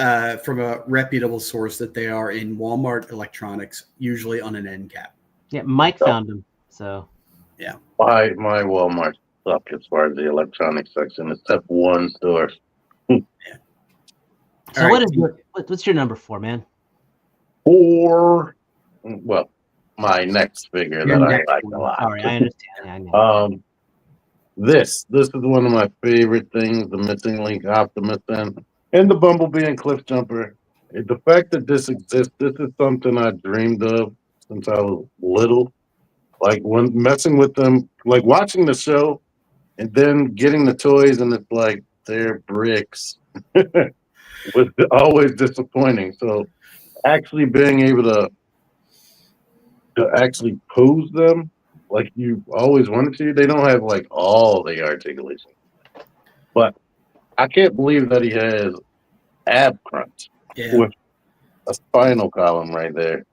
Speaker 2: from a reputable source that they are in Walmart electronics, usually on an end cap.
Speaker 1: Yeah, Mike found them. So
Speaker 2: yeah,
Speaker 3: my Walmart suck as far as the electronics section, except one store.
Speaker 2: Yeah.
Speaker 1: So what's your number 4, man?
Speaker 3: 4. Well, my next figure that I like a lot.
Speaker 1: Sorry, I understand.
Speaker 3: This is one of my favorite things, the Missing Link Optimus and the Bumblebee and Cliff Jumper. The fact that this exists, this is something I dreamed of since I was little. Like, when messing with them, like watching the show and then getting the toys, and it's like, they're bricks. Was always disappointing. So actually being able to actually pose them like you always wanted to, they don't have like all the articulation. But I can't believe that he has ab crunch with a spinal column right there.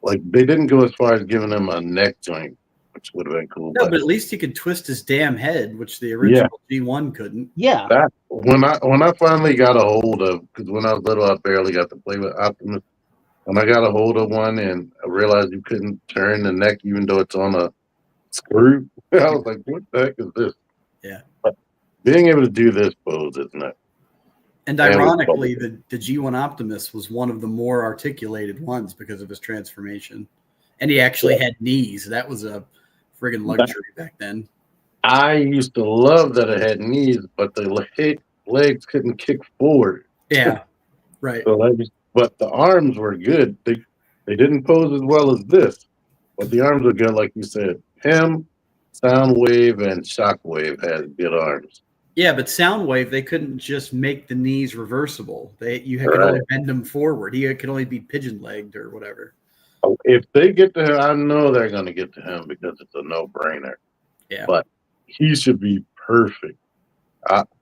Speaker 3: Like, they didn't go as far as giving him a neck joint, which would have been cool.
Speaker 2: No, but at least he could twist his damn head, which the original G1 couldn't.
Speaker 1: Yeah.
Speaker 3: When I finally got a hold of, because when I was little, I barely got to play with Optimus. When I got a hold of one and I realized you couldn't turn the neck, even though it's on screwed. I was like, what the heck is this?
Speaker 2: Yeah.
Speaker 3: But being able to do this pose is nuts.
Speaker 2: And ironically, the G1 Optimus was one of the more articulated ones because of his transformation. And he actually had knees. That was a friggin' luxury back then.
Speaker 3: I used to love that it had knees, but the legs couldn't kick forward.
Speaker 2: Yeah, right.
Speaker 3: But the arms were good. They didn't pose as well as this, but the arms were good, like you said. Him, Soundwave, and Shockwave had good arms.
Speaker 2: Yeah, but Soundwave, they couldn't just make the knees reversible. You could only bend them forward. He could only be pigeon-legged or whatever.
Speaker 3: If they get to him, I know they're going to get to him because it's a no-brainer.
Speaker 2: Yeah.
Speaker 3: But he should be perfect.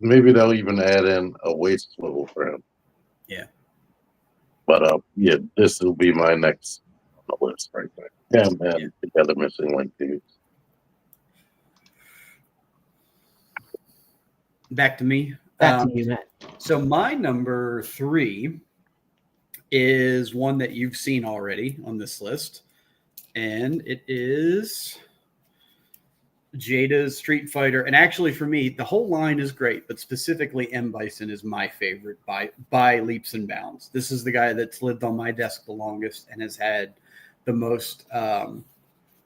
Speaker 3: Maybe they'll even add in a waist swivel for him.
Speaker 2: Yeah.
Speaker 3: But yeah, this will be my next on the list right there. Him and the other missing link dudes.
Speaker 2: Back to me.
Speaker 1: Back to you, Matt.
Speaker 2: So my number 3 is one that you've seen already on this list, and it is Jada's Street Fighter. And actually, for me, the whole line is great, but specifically M. Bison is my favorite by leaps and bounds. This is the guy that's lived on my desk the longest and has had the most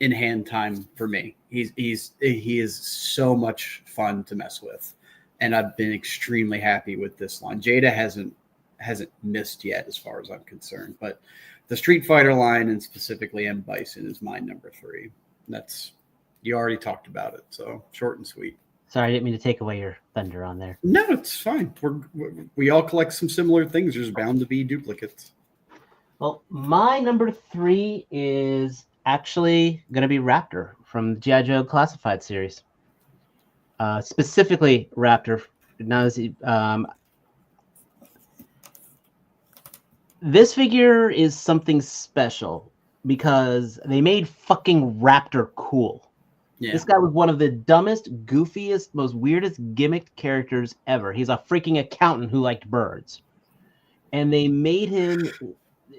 Speaker 2: in hand time for me. He is so much fun to mess with, and I've been extremely happy with this line. Jada hasn't missed yet as far as I'm concerned, but the Street Fighter line and specifically M. Bison is my number 3. You already talked about it, so short and sweet.
Speaker 1: Sorry, I didn't mean to take away your thunder on there.
Speaker 2: No, it's fine. We all collect some similar things. There's bound to be duplicates.
Speaker 1: Well, my number 3 is actually going to be Raptor from the G.I. Joe Classified series. Specifically, Raptor. Now, this figure is something special because they made fucking Raptor cool. Yeah. This guy was one of the dumbest, goofiest, most weirdest gimmicked characters ever. He's a freaking accountant who liked birds. And they made him,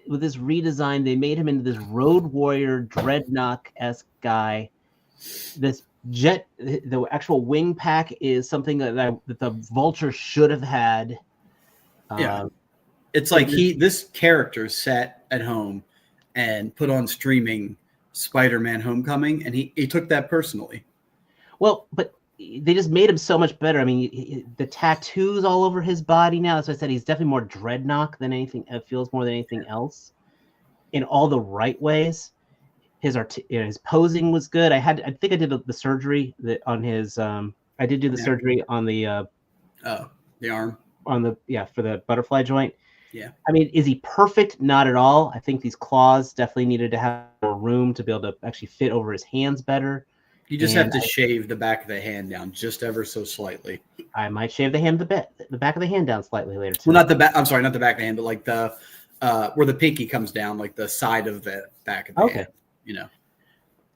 Speaker 1: with this redesign, they made him into this Road Warrior, Dreadnought-esque guy. This jet, the actual wing pack is something that the Vulture should have had.
Speaker 2: Yeah. It's like this character sat at home and put on streaming Spider-Man Homecoming, and he took that personally.
Speaker 1: Well, but they just made him so much better. I mean, the tattoos all over his body now. That's why I said he's definitely more Dreadnought than anything. It feels more than anything else in all the right ways. His posing was good. I think I did the surgery on his. I did do the surgery on the
Speaker 2: arm
Speaker 1: on the for the butterfly joint.
Speaker 2: Yeah.
Speaker 1: I mean, is he perfect? Not at all. I think these claws definitely needed to have more room to be able to actually fit over his hands better.
Speaker 2: You just have to shave the back of the hand down just ever so slightly.
Speaker 1: I might shave the back of the hand down slightly later.
Speaker 2: Well, not the back. I'm sorry, not the back of the hand, but like the where the pinky comes down, like the side of the back of the hand. You know,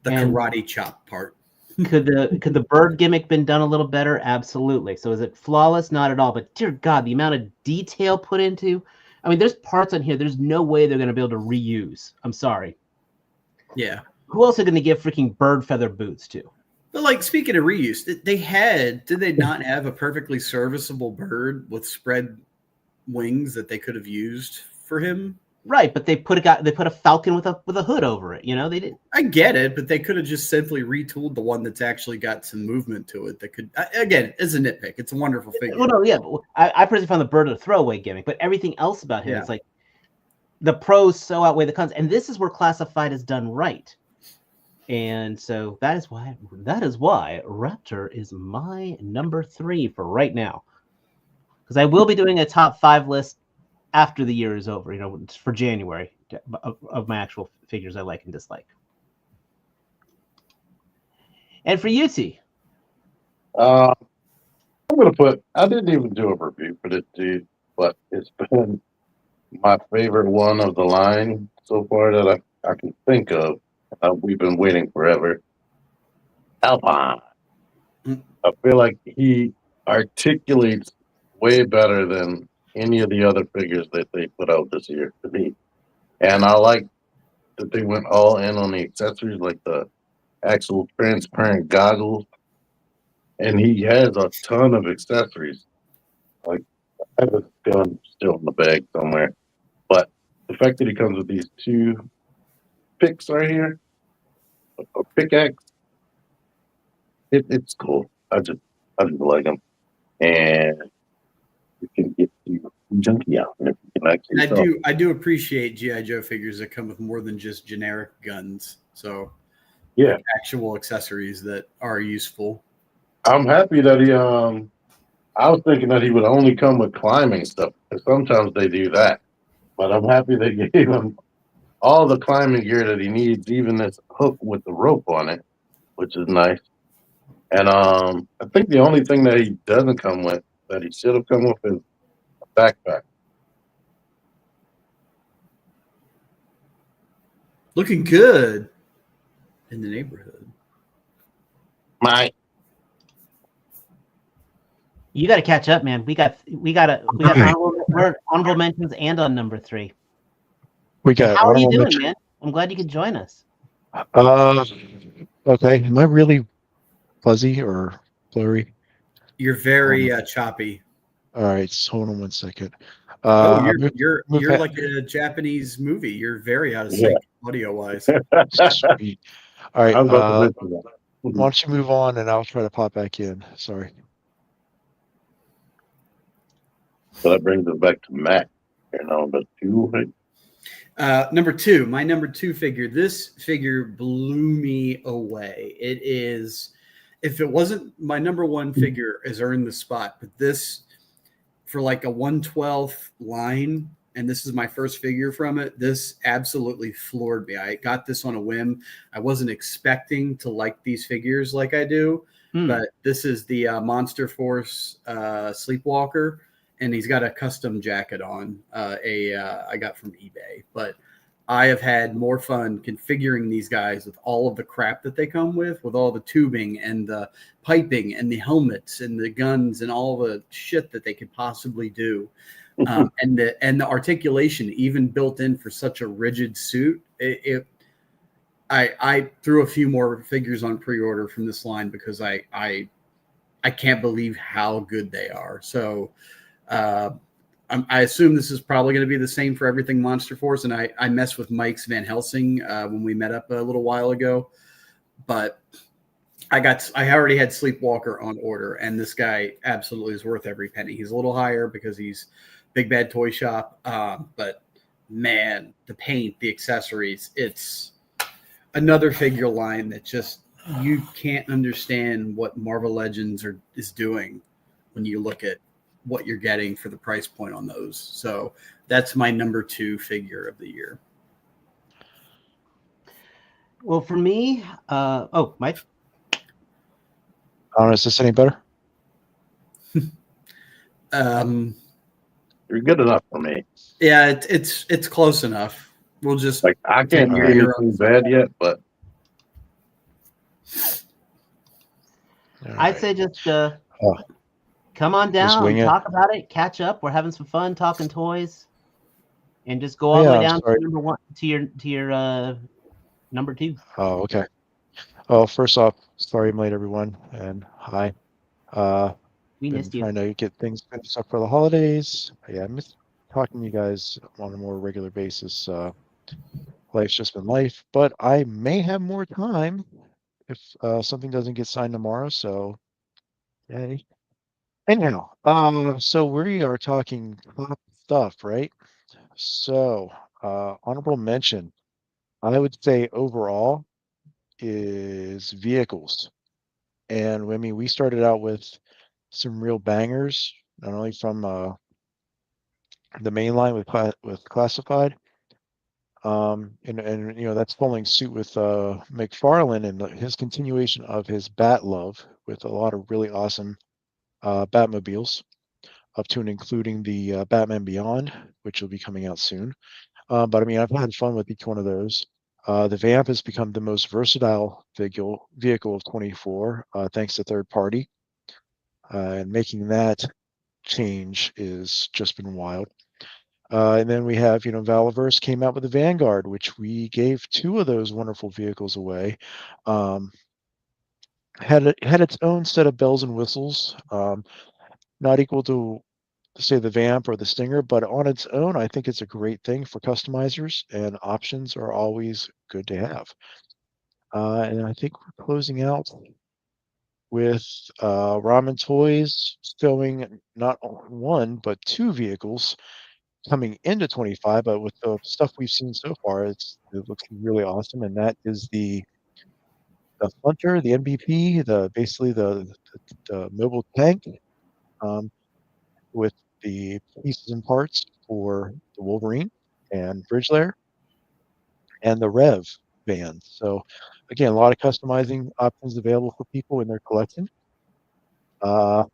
Speaker 2: the karate chop part.
Speaker 1: Could the bird gimmick been done a little better? Absolutely. So is it flawless? Not at all. But dear God, the amount of detail put into. I mean, there's parts on here. There's no way they're going to be able to reuse. I'm sorry.
Speaker 2: Yeah.
Speaker 1: Who else are going to give freaking bird feather boots to?
Speaker 2: But like, speaking of reuse, did they not have a perfectly serviceable bird with spread wings that they could have used for him?
Speaker 1: Right, but they put a falcon with a hood over it. You know, they did.
Speaker 2: I get it, but they could have just simply retooled the one that's actually got some movement to it. That could, again, it's a nitpick. It's a wonderful figure.
Speaker 1: Well, no, yeah, but I personally found the bird a throwaway gimmick, but everything else about him, it's like the pros so outweigh the cons, and this is where Classified is done right. And so that is why Raptor is my number 3 for right now, because I will be doing a top 5 list after the year is over, you know, for January of my actual figures I like and dislike. And for you, T?
Speaker 3: I'm going to put, I didn't even do a review for this dude, but it's been my favorite one of the line so far that I can think of. We've been waiting forever. Alpine. I feel like he articulates way better than any of the other figures that they put out this year to me. And I like that they went all in on the accessories, like the actual transparent goggles, and he has a ton of accessories. Like, I have a gun still in the bag somewhere, but the fact that he comes with these two picks right here, a pickaxe, it's cool. I just like them, and you can get the Junkion if you can actually.
Speaker 2: I do appreciate GI Joe figures that come with more than just generic guns. So
Speaker 3: yeah,
Speaker 2: like actual accessories that are useful.
Speaker 3: I'm happy that he. I was thinking that he would only come with climbing stuff, and sometimes they do that. But I'm happy they gave him all the climbing gear that he needs, even this hook with the rope on it, which is nice. And I think the only thing that he doesn't come with that he should have come with is a backpack.
Speaker 2: Looking good in the neighborhood.
Speaker 1: You got to catch up, man. We got honorable mentions and on number 3.
Speaker 4: We got.
Speaker 1: How are you doing, man? I'm glad you could join us.
Speaker 4: Okay. Am I really fuzzy or blurry?
Speaker 2: You're very choppy.
Speaker 4: All right, so hold on one second.
Speaker 2: You're like a Japanese movie. You're very out of sync audio wise.
Speaker 4: Sweet. All right. Why
Speaker 3: that.
Speaker 4: don't you move on and I'll try to pop back in. Sorry.
Speaker 3: So that brings us back to Matt. Here, number 2.
Speaker 2: Number 2, my number 2 figure. This figure blew me away. It is, if it wasn't my number 1 figure, has earned the spot. But this, for like a 1/12 line, and this is my first figure from it, this absolutely floored me. I got this on a whim. I wasn't expecting to like these figures like I do, but this is the Monster Force Sleepwalker. And he's got a custom jacket on, I got from eBay. But I have had more fun configuring these guys with all of the crap that they come with all the tubing and the piping and the helmets and the guns and all the shit that they could possibly do. And the articulation even built in for such a rigid suit. I threw a few more figures on pre-order from this line because I can't believe how good they are. So I assume this is probably going to be the same for everything Monster Force, and I messed with Mike's Van Helsing when we met up a little while ago, but I already had Sleepwalker on order, and this guy absolutely is worth every penny. He's a little higher because he's Big Bad Toy Shop, but man, the paint, the accessories, it's another figure line that just you can't understand what Marvel Legends is doing when you look at what you're getting for the price point on those. So that's my number 2 figure of the year.
Speaker 1: Well, for me, Mike.
Speaker 4: I don't know, is this any better?
Speaker 3: You're good enough for me.
Speaker 2: Yeah, it's close enough. We'll just
Speaker 3: like I can't do anything bad yet, but
Speaker 1: I'd say just come on down, talk about it, catch up. We're having some fun talking toys, and just go all the way down to number 1 to your number 2.
Speaker 4: Oh, okay. Oh, first off, sorry I'm late, everyone, and hi.
Speaker 1: We missed you.
Speaker 4: Trying to get things finished up for the holidays. Yeah, I miss talking to you guys on a more regular basis. Life's just been life, but I may have more time if something doesn't get signed tomorrow. So, yay. Anyhow, so we are talking top stuff, right? So, honorable mention, I would say overall is vehicles. And I mean, we started out with some real bangers, not only from the main line with Classified, and you know that's following suit with McFarlane and his continuation of his Bat love with a lot of really awesome Batmobiles, up to and including the Batman Beyond, which will be coming out soon. But I mean, I've had fun with each one of those. The Vamp has become the most versatile vehicle of 24, thanks to third party, and making that change is just been wild. And then we have, Valaverse came out with the Vanguard, which we gave 2 of those wonderful vehicles away. Had its own set of bells and whistles, not equal to say the Vamp or the Stinger, but on its own, I think it's a great thing for customizers, and options are always good to have. And I think we're closing out with Ramen Toys showing not 1 but 2 vehicles coming into 25. But with the stuff we've seen so far, it looks really awesome, and that is the Hunter, the MVP, basically the mobile tank, um, with the pieces and parts for the Wolverine and Bridge Layer and the Rev van. So again, a lot of customizing options available for people in their collection. So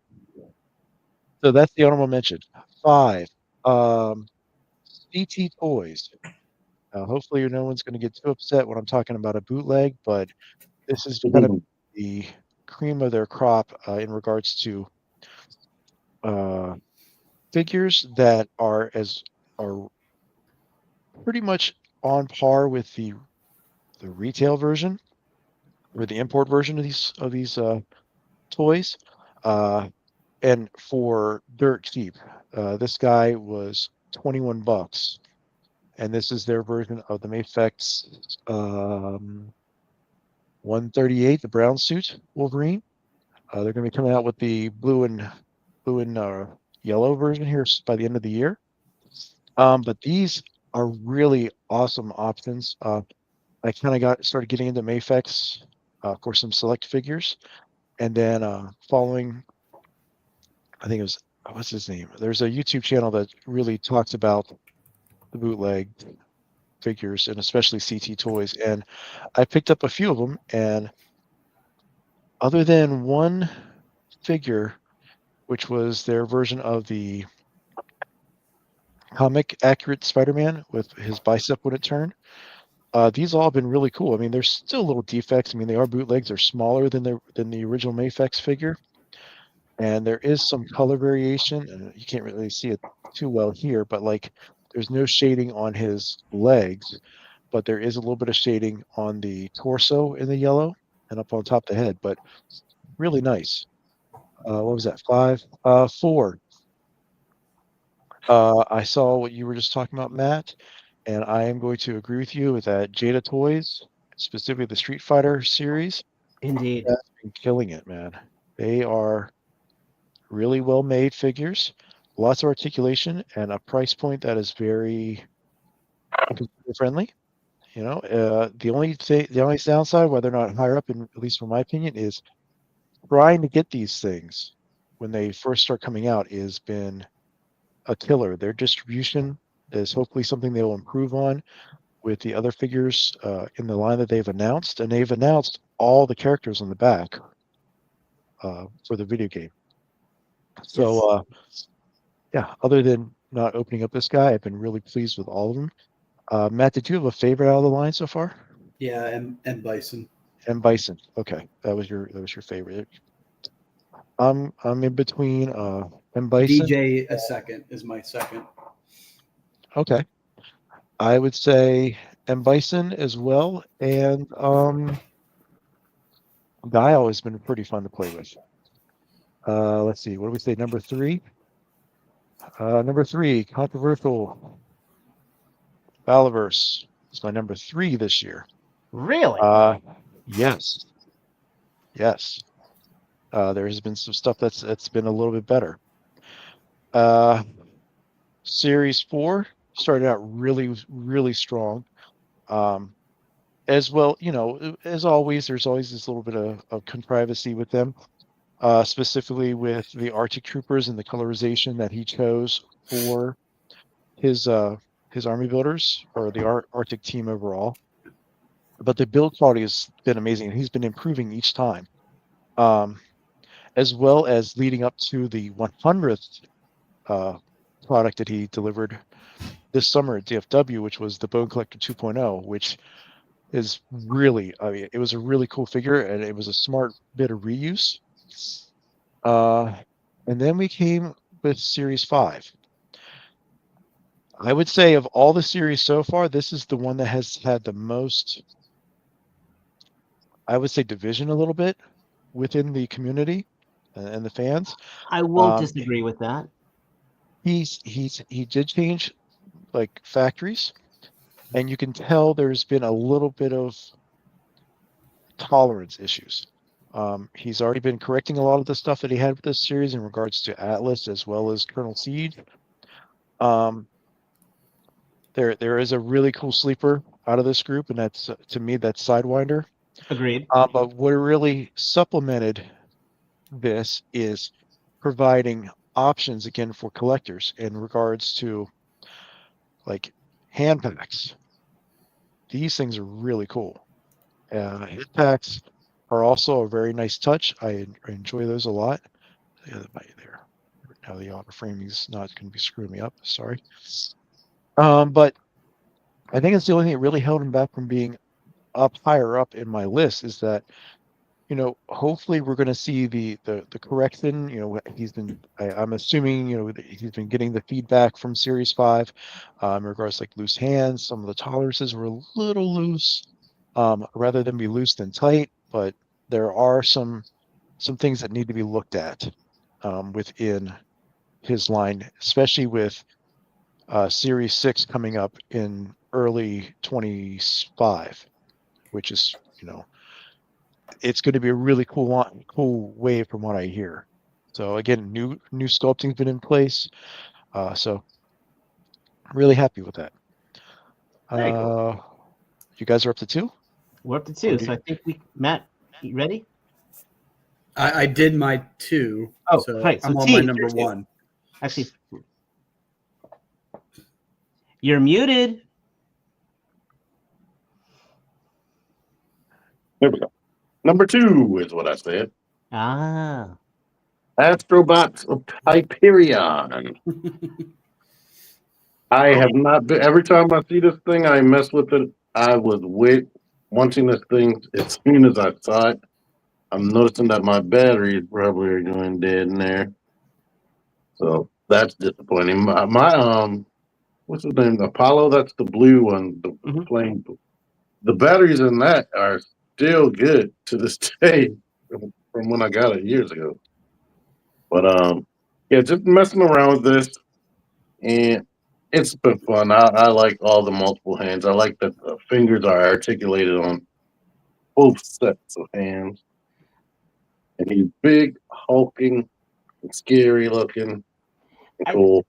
Speaker 4: that's the honorable mention. 5, CT Toys. Hopefully no one's going to get too upset when I'm talking about a bootleg, but this is kind of the cream of their crop in regards to figures that are pretty much on par with the retail version or the import version of these toys, and for dirt cheap. This guy was $21, and this is their version of the Mafex 138, the brown suit Wolverine. They're going to be coming out with the blue and yellow version here by the end of the year. But these are really awesome options. I kind of started getting into Mafex for some select figures, and then following, I think it was, what's his name? There's a YouTube channel that really talks about the bootleg figures and especially CT Toys, and I picked up a few of them, and other than 1 figure, which was their version of the comic accurate Spider-Man with his bicep when it turned, these all have been really cool. I mean, there's still little defects. I mean, they are bootlegs. They're smaller than the original Mafex figure, and there is some color variation, and you can't really see it too well here, but like there's no shading on his legs, but there is a little bit of shading on the torso in the yellow and up on top of the head, but really nice. What was that? 5? 4. I saw what you were just talking about, Matt, and I am going to agree with you with that Jada Toys, specifically the Street Fighter series.
Speaker 1: Indeed.
Speaker 4: That's been killing it, man. They are really well made figures, lots of articulation, and a price point that is very consumer friendly. The only downside, whether or not higher up, at least from my opinion, is trying to get these things when they first start coming out has been a killer. Their distribution is hopefully something they will improve on with the other figures in the line that they've announced, and they've announced all the characters on the back for the video game. So yeah, other than not opening up this guy, I've been really pleased with all of them. Matt, did you have a favorite out of the line so far?
Speaker 2: Yeah, and Bison.
Speaker 4: And Bison. Okay, that was your favorite. I'm in between and Bison.
Speaker 2: DJ a second is my second.
Speaker 4: Okay, I would say M Bison as well, and Dial has been pretty fun to play with. Let's see, what do we say? Number 3. Number 3, controversial. Valaverse is my number 3 this year.
Speaker 1: Really?
Speaker 4: Yes. There has been some stuff that's been a little bit better. Series 4 started out really, really strong. As well, as always, there's always this little bit of controversy with them, specifically with the Arctic Troopers and the colorization that he chose for his army builders or the Arctic team overall. But the build quality has been amazing, and he's been improving each time. As well as leading up to the 100th product that he delivered this summer at DFW, which was the Bone Collector 2.0, which is really, I mean, it was a really cool figure, and it was a smart bit of reuse. And then we came with Series 5. I would say of all the series so far, this is the one that has had the most, I would say, division a little bit within the community and the fans.
Speaker 1: I won't disagree with that.
Speaker 4: He did change like factories, and you can tell there's been a little bit of tolerance issues. He's already been correcting a lot of the stuff that he had with this series in regards to Atlas as well as Colonel Siege. There is a really cool sleeper out of this group, and that's to me that's Sidewinder.
Speaker 1: Agreed.
Speaker 4: But what really supplemented this is providing options again for collectors in regards to like hand packs. These things are really cool. Hit packs are also a very nice touch. I enjoy those a lot. The other bite there. Now the auto framing is not going to be screwing me up. Sorry. But I think it's the only thing that really held him back from being up higher up in my list is that, you know, hopefully we're going to see the correction. You know, I'm assuming, you know, he's been getting the feedback from Series 5 in regards to like loose hands. Some of the tolerances were a little loose, rather than be loose than tight. But there are some things that need to be looked at within his line, especially with Series 6 coming up in early 25, which is, you know, it's going to be a really cool wave from what I hear. So again, new sculpting's been in place. So really happy with that.
Speaker 1: Cool.
Speaker 4: You guys are up to 2?
Speaker 1: We're up to 2. So I think Matt, you ready?
Speaker 2: I did my 2.
Speaker 1: Oh,
Speaker 2: so
Speaker 1: right. So
Speaker 2: I'm on
Speaker 1: T,
Speaker 2: my number 1.
Speaker 1: Actually, you're muted.
Speaker 3: There we go. Number 2 is what I said.
Speaker 1: Ah.
Speaker 3: Astrobots of Hyperion. I have not been. Every time I see this thing, I mess with it. I was wanting this thing as soon as I saw it. I'm noticing that my batteries probably are going dead in there, so that's disappointing. My what's his name? Apollo. That's the blue one. The plain. The batteries in that are still good to this day from when I got it years ago. But yeah, just messing around with this, and it's been fun. I like all the multiple hands. I like that the fingers are articulated on both sets of hands. And he's big, hulking, and scary looking, and cool.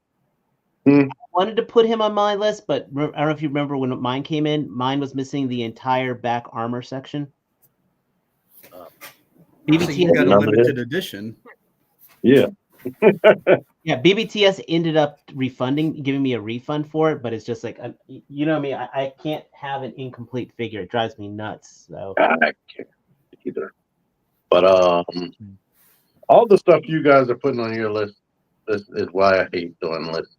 Speaker 1: I wanted to put him on my list, but I don't know if you remember when mine came in. Mine was missing the entire back armor section.
Speaker 2: BBTS got a limited edition.
Speaker 3: Yeah.
Speaker 1: Yeah, BBTS ended up giving me a refund for it, but it's just like, you know me, I can't have an incomplete figure. It drives me nuts. So
Speaker 3: I can't either. But all the stuff you guys are putting on your list, this is why I hate doing lists,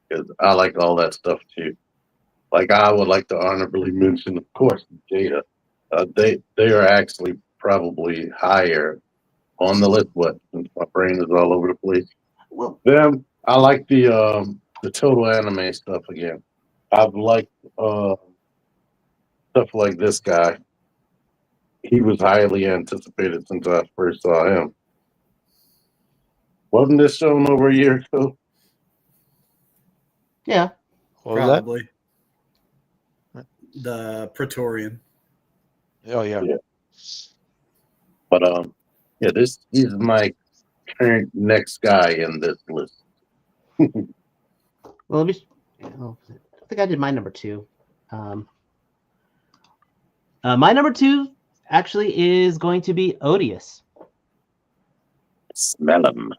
Speaker 3: because I like all that stuff too. Like I would like to honorably mention, of course, Jada. They are actually probably higher on the list, but since my brain is all over the place.
Speaker 1: well,
Speaker 3: Them, I like the total anime stuff again. I've liked stuff like this guy. He was highly anticipated since I first saw him. Wasn't this shown over a year ago?
Speaker 1: Yeah.
Speaker 4: What was
Speaker 2: Probably.
Speaker 4: That?
Speaker 2: The Praetorian.
Speaker 4: Oh yeah.
Speaker 3: But yeah, this is my current next guy in this list.
Speaker 1: Well, I think I did my number 2. My number 2 actually is going to be Odious.
Speaker 3: Smell him.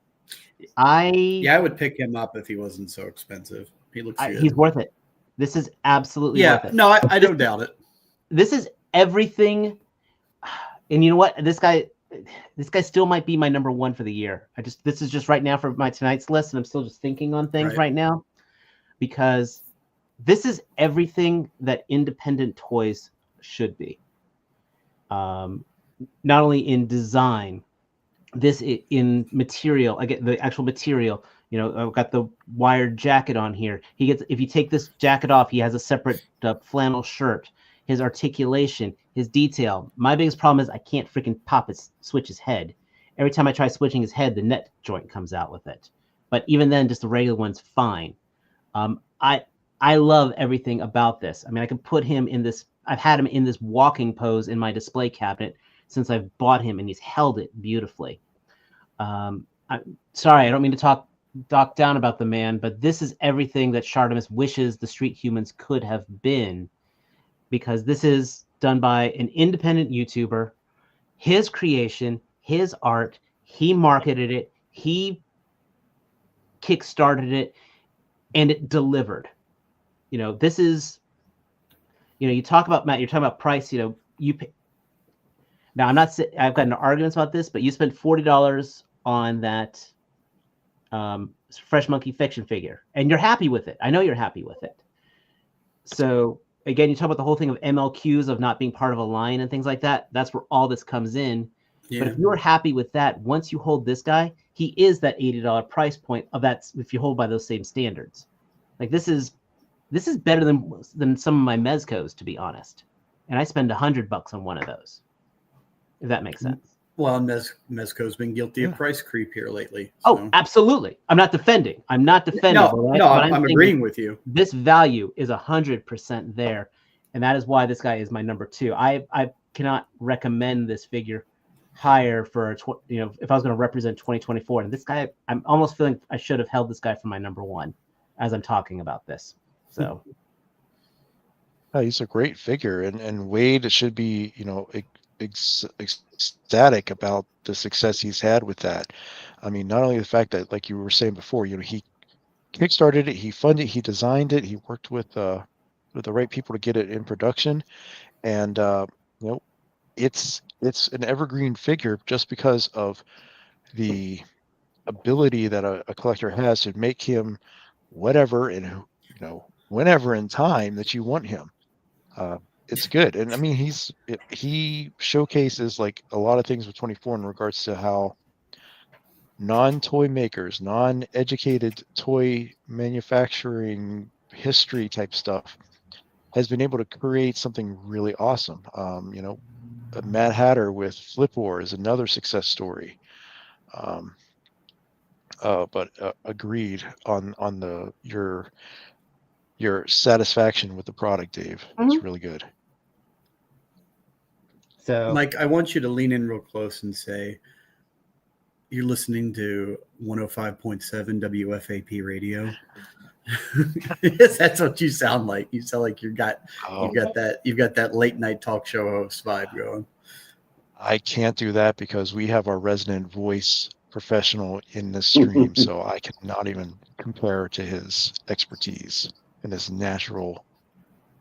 Speaker 2: I would pick him up if he wasn't so expensive. He looks good.
Speaker 1: He's worth it. This is absolutely worth it.
Speaker 2: No, I don't doubt it.
Speaker 1: This is everything. And you know what? This guy still might be my number 1 for the year. This is just right now for my tonight's list, and I'm still just thinking on things right now, because this is everything that independent toys should be. Not only in design, this in material, again, the actual material, You know, I've got the wired jacket on here. He gets, if you take this jacket off, he has a separate flannel shirt. His articulation, his detail. My biggest problem is I can't freaking switch his head. Every time I try switching his head, the net joint comes out with it. But even then, just the regular one's fine. I love everything about this. I mean, I can put him in this. I've had him in this walking pose in my display cabinet since I've bought him, and he's held it beautifully. I'm sorry, I don't mean to talk down about the man, but this is everything that Shartimus wishes the Street Humans could have been, because this is done by an independent YouTuber, his creation, his art. He marketed it, he kickstarted it, and it delivered. You know, this is, you know, you talk about, Matt, you're talking about price, you know, now I've got an argument about this, but you spent $40 on that Fresh Monkey Fiction figure, and you're happy with it. I know you're happy with it. So again, you talk about the whole thing of MLQs, of not being part of a line and things like that. That's where all this comes in. Yeah. But if you're happy with that, once you hold this guy, he is that $80 price point of that, if you hold by those same standards. Like, this is better than some of my Mezcos, to be honest. And I spend $100 on one of those, if that makes sense.
Speaker 2: Well, Mezco's been guilty of price creep here lately. So.
Speaker 1: Oh, absolutely. I'm not defending.
Speaker 2: No, I'm agreeing with you.
Speaker 1: This value is 100% there, and that is why this guy is my number 2. I cannot recommend this figure higher for if I was going to represent 2024. And this guy, I'm almost feeling I should have held this guy for my number 1 as I'm talking about this. So,
Speaker 4: he's a great figure, and Wade should be, ecstatic about the success he's had with that. I mean, not only the fact that, like you were saying before, he kickstarted it, he funded, he designed it, he worked with the right people to get it in production, and it's an evergreen figure just because of the ability that a collector has to make him whatever and whenever in time that you want him. It's good. And I mean, he showcases like a lot of things with 24 in regards to how non-toy makers, non-educated toy manufacturing history type stuff has been able to create something really awesome. Mad Hatter with Flip War is another success story. But agreed on your satisfaction with the product, Dave. Mm-hmm. It's really good.
Speaker 2: So, Mike, I want you to lean in real close and say you're listening to 105.7 WFAP radio. Yes, that's what you sound like. You sound like you've got that late night talk show host vibe going.
Speaker 4: I can't do that because we have our resident voice professional in this stream, so I cannot even compare to his expertise and his natural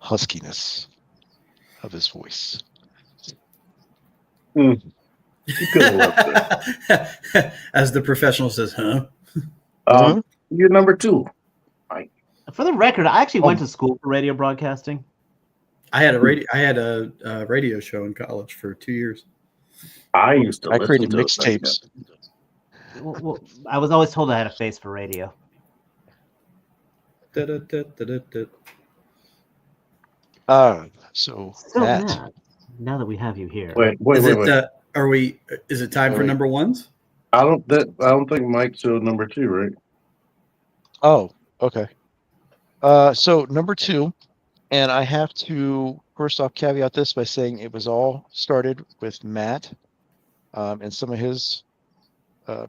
Speaker 4: huskiness of his voice.
Speaker 3: You could have loved
Speaker 2: it. As the professional says, huh?
Speaker 3: You're number 2.
Speaker 1: For the record, I actually went to school for radio broadcasting.
Speaker 2: I had a radio show in college for 2 years.
Speaker 3: I created
Speaker 4: mixtapes.
Speaker 1: Well, I was always told I had a face for radio.
Speaker 4: So
Speaker 1: Matt, now that we have you here,
Speaker 3: wait.
Speaker 2: Is it time for number 1s?
Speaker 3: I don't think Mike showed number 2, right?
Speaker 4: Oh, okay. So number 2, and I have to first off caveat this by saying it was all started with Matt and some of his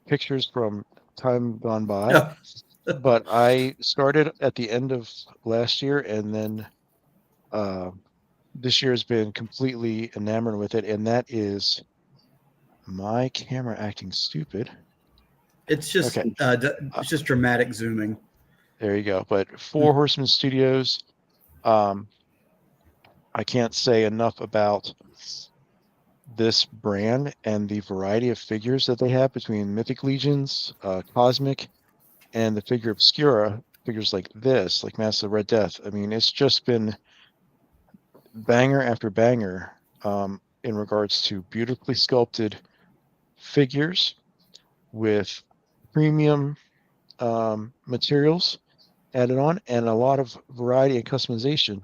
Speaker 4: pictures from time gone by. But I started at the end of last year, and then this year has been completely enamored with it, and that is my camera acting stupid.
Speaker 2: It's just it's just dramatic zooming.
Speaker 4: There you go. But Four Horsemen Studios, I can't say enough about this brand and the variety of figures that they have between Mythic Legions, Cosmic, and the figure Obscura, figures like this, like Master of Red Death. I mean, it's just been banger after banger in regards to beautifully sculpted figures with premium materials added on, and a lot of variety and customization.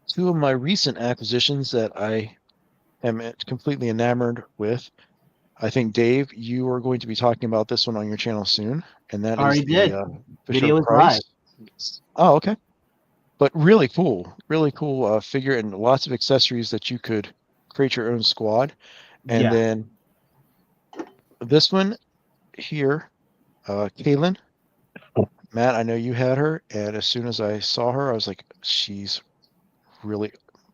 Speaker 4: Two of my recent acquisitions that I am completely enamored with. I think, Dave, you are going to be talking about this one on your channel soon, and that is
Speaker 1: Already did.
Speaker 4: the Fisher
Speaker 1: Video is live.
Speaker 4: Price. Oh, okay. But really cool figure, and lots of accessories that you could create your own squad. And
Speaker 1: Yeah.
Speaker 4: then this one here, Kaylin. Matt, I know you had her, and as soon as I saw her, I was like, she's really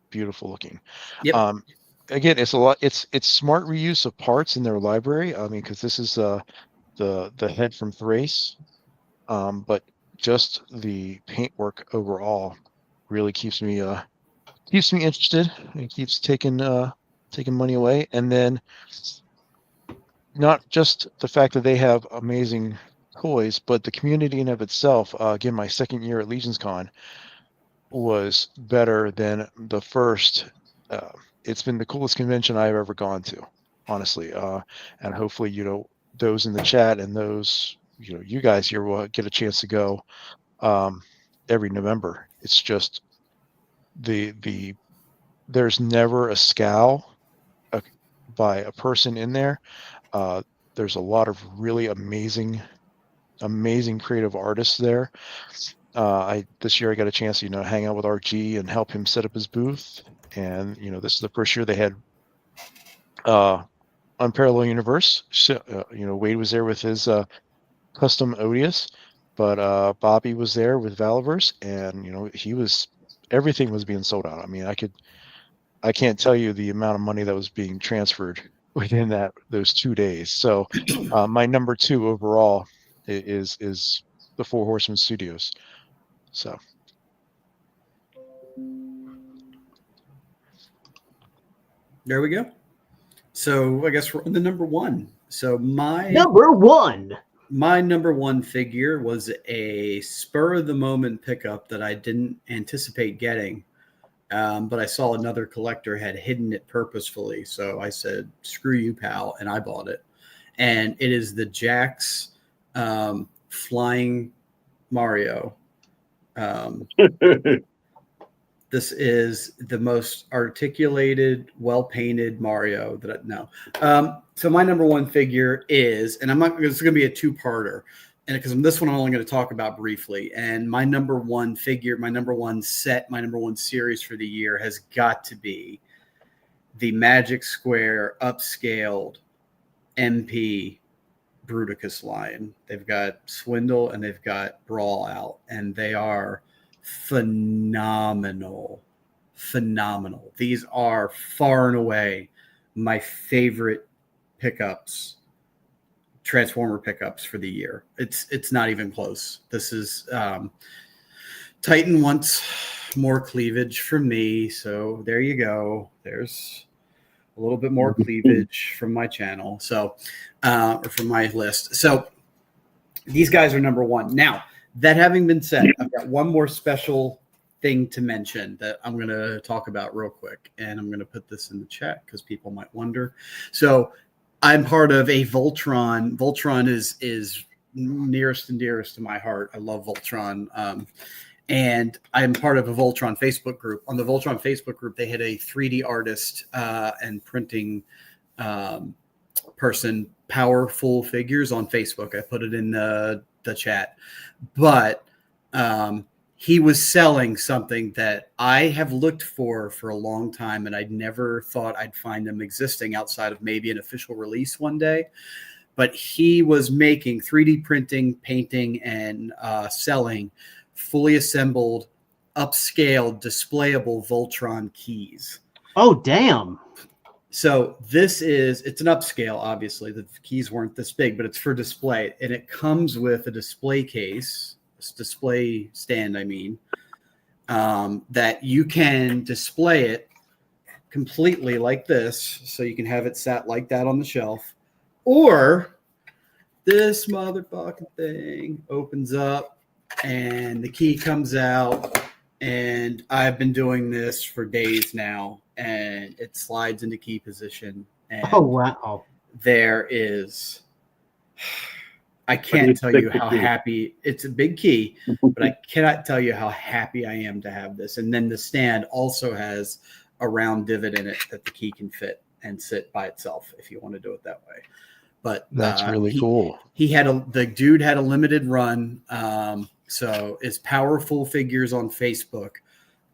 Speaker 4: beautiful looking.
Speaker 2: Yep.
Speaker 4: Again, it's a lot. It's smart reuse of parts in their library. I mean, because this is the head from Thrace, but just the paintwork overall really keeps me interested and keeps taking money away. And then not just the fact that they have amazing toys, but the community in of itself. Again, my second year at Legions Con was better than the first. It's been the coolest convention I've ever gone to, honestly. And hopefully, those in the chat and those, you guys here will get a chance to go every November. It's just there's never a scowl by a person in there. There's a lot of really amazing creative artists there. This year I got a chance to hang out with RG and help him set up his booth. And this is the first year they had Unparalleled Universe. So, Wade was there with his custom Odious, but Bobby was there with Valiverse, and everything was being sold out. I mean, I can't tell you the amount of money that was being transferred within those 2 days. So my number 2 overall is the Four Horsemen Studios. So
Speaker 2: there we go. So I guess we're on the number 1. So my
Speaker 1: number 1
Speaker 2: figure was a spur of the moment pickup that I didn't anticipate getting. But I saw another collector had hidden it purposefully. So I said, screw you, pal. And I bought it. And it is the Jax Flying Mario. This is the most articulated, well-painted Mario that I know. So my number 1 figure is, and it's going to be a 2-parter. And because this one I'm only going to talk about briefly. And my number 1 figure, my number 1 set, my number 1 series for the year has got to be the Magic Square upscaled MP Bruticus line. They've got Swindle and they've got Brawl out, and they are phenomenal. These are far and away my favorite pickups. Transformer pickups for the year. It's not even close. This is Titan wants more cleavage from me, so there you go. There's a little bit more cleavage from my channel, so or from my list. So these guys are number 1. Now, that having been said, I've got one more special thing to mention that I'm going to talk about real quick, and I'm going to put this in the chat because people might wonder. So I'm part of a Voltron. Voltron is nearest and dearest to my heart. I love Voltron. And I'm part of a Voltron Facebook group. On the Voltron Facebook group, they had a 3D artist and printing person, Powerful Figures on Facebook. I put it in the chat. But he was selling something that I have looked for a long time, and I'd never thought I'd find them existing outside of maybe an official release one day. But he was making 3D printing, painting, and selling fully assembled, upscaled, displayable Voltron keys.
Speaker 1: Oh, damn.
Speaker 2: So it's an upscale, obviously. The keys weren't this big, but it's for display. And it comes with a display case, display stand, that you can display it completely like this. So you can have it sat like that on the shelf. Or this motherfucking thing opens up and the key comes out. And I've been doing this for days now, and it slides into key position. And
Speaker 1: oh, wow.
Speaker 2: I can't tell you how happy. It's a big key, but I cannot tell you how happy I am to have this. And then the stand also has a round divot in it that the key can fit and sit by itself if you want to do it that way. But
Speaker 4: that's really cool.
Speaker 2: The dude had a limited run. So it's Powerful Figures on Facebook.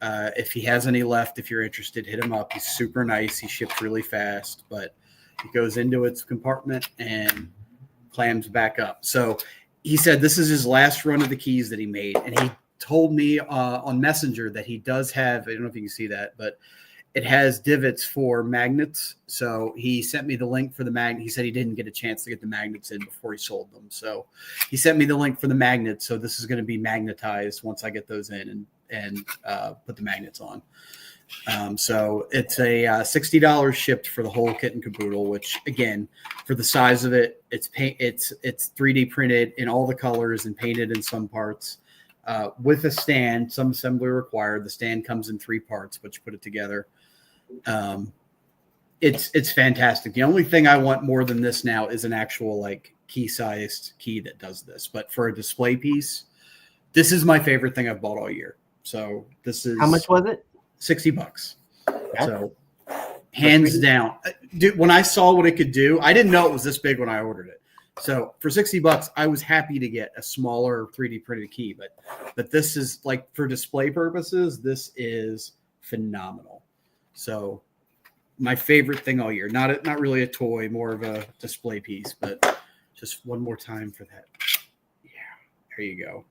Speaker 2: If he has any left, if you're interested, hit him up. He's super nice. He ships really fast, but it goes into its compartment and clams back up. So he said this is his last run of the keys that he made. And he told me on Messenger that he does have, I don't know if you can see that, but it has divots for magnets. So he sent me the link for the magnet. He said he didn't get a chance to get the magnets in before he sold them. So he sent me the link for the magnets. So this is going to be magnetized once I get those in and put the magnets on. So it's a $60 shipped for the whole kit and caboodle, which again, for the size of it, it's 3D printed in all the colors and painted in some parts. With a stand, some assembly required. The stand comes in 3 parts, but you put it together. It's fantastic. The only thing I want more than this now is an actual like key-sized key that does this. But for a display piece, this is my favorite thing I've bought all year. So this is
Speaker 1: how much was it?
Speaker 2: $60.
Speaker 1: Yeah.
Speaker 2: So hands down, dude. When I saw what it could do, I didn't know it was this big when I ordered it. So for $60, I was happy to get a smaller 3D printed key, but this is like for display purposes, this is phenomenal. So my favorite thing all year, not really a toy, more of a display piece, but just one more time for that. Yeah, there you go.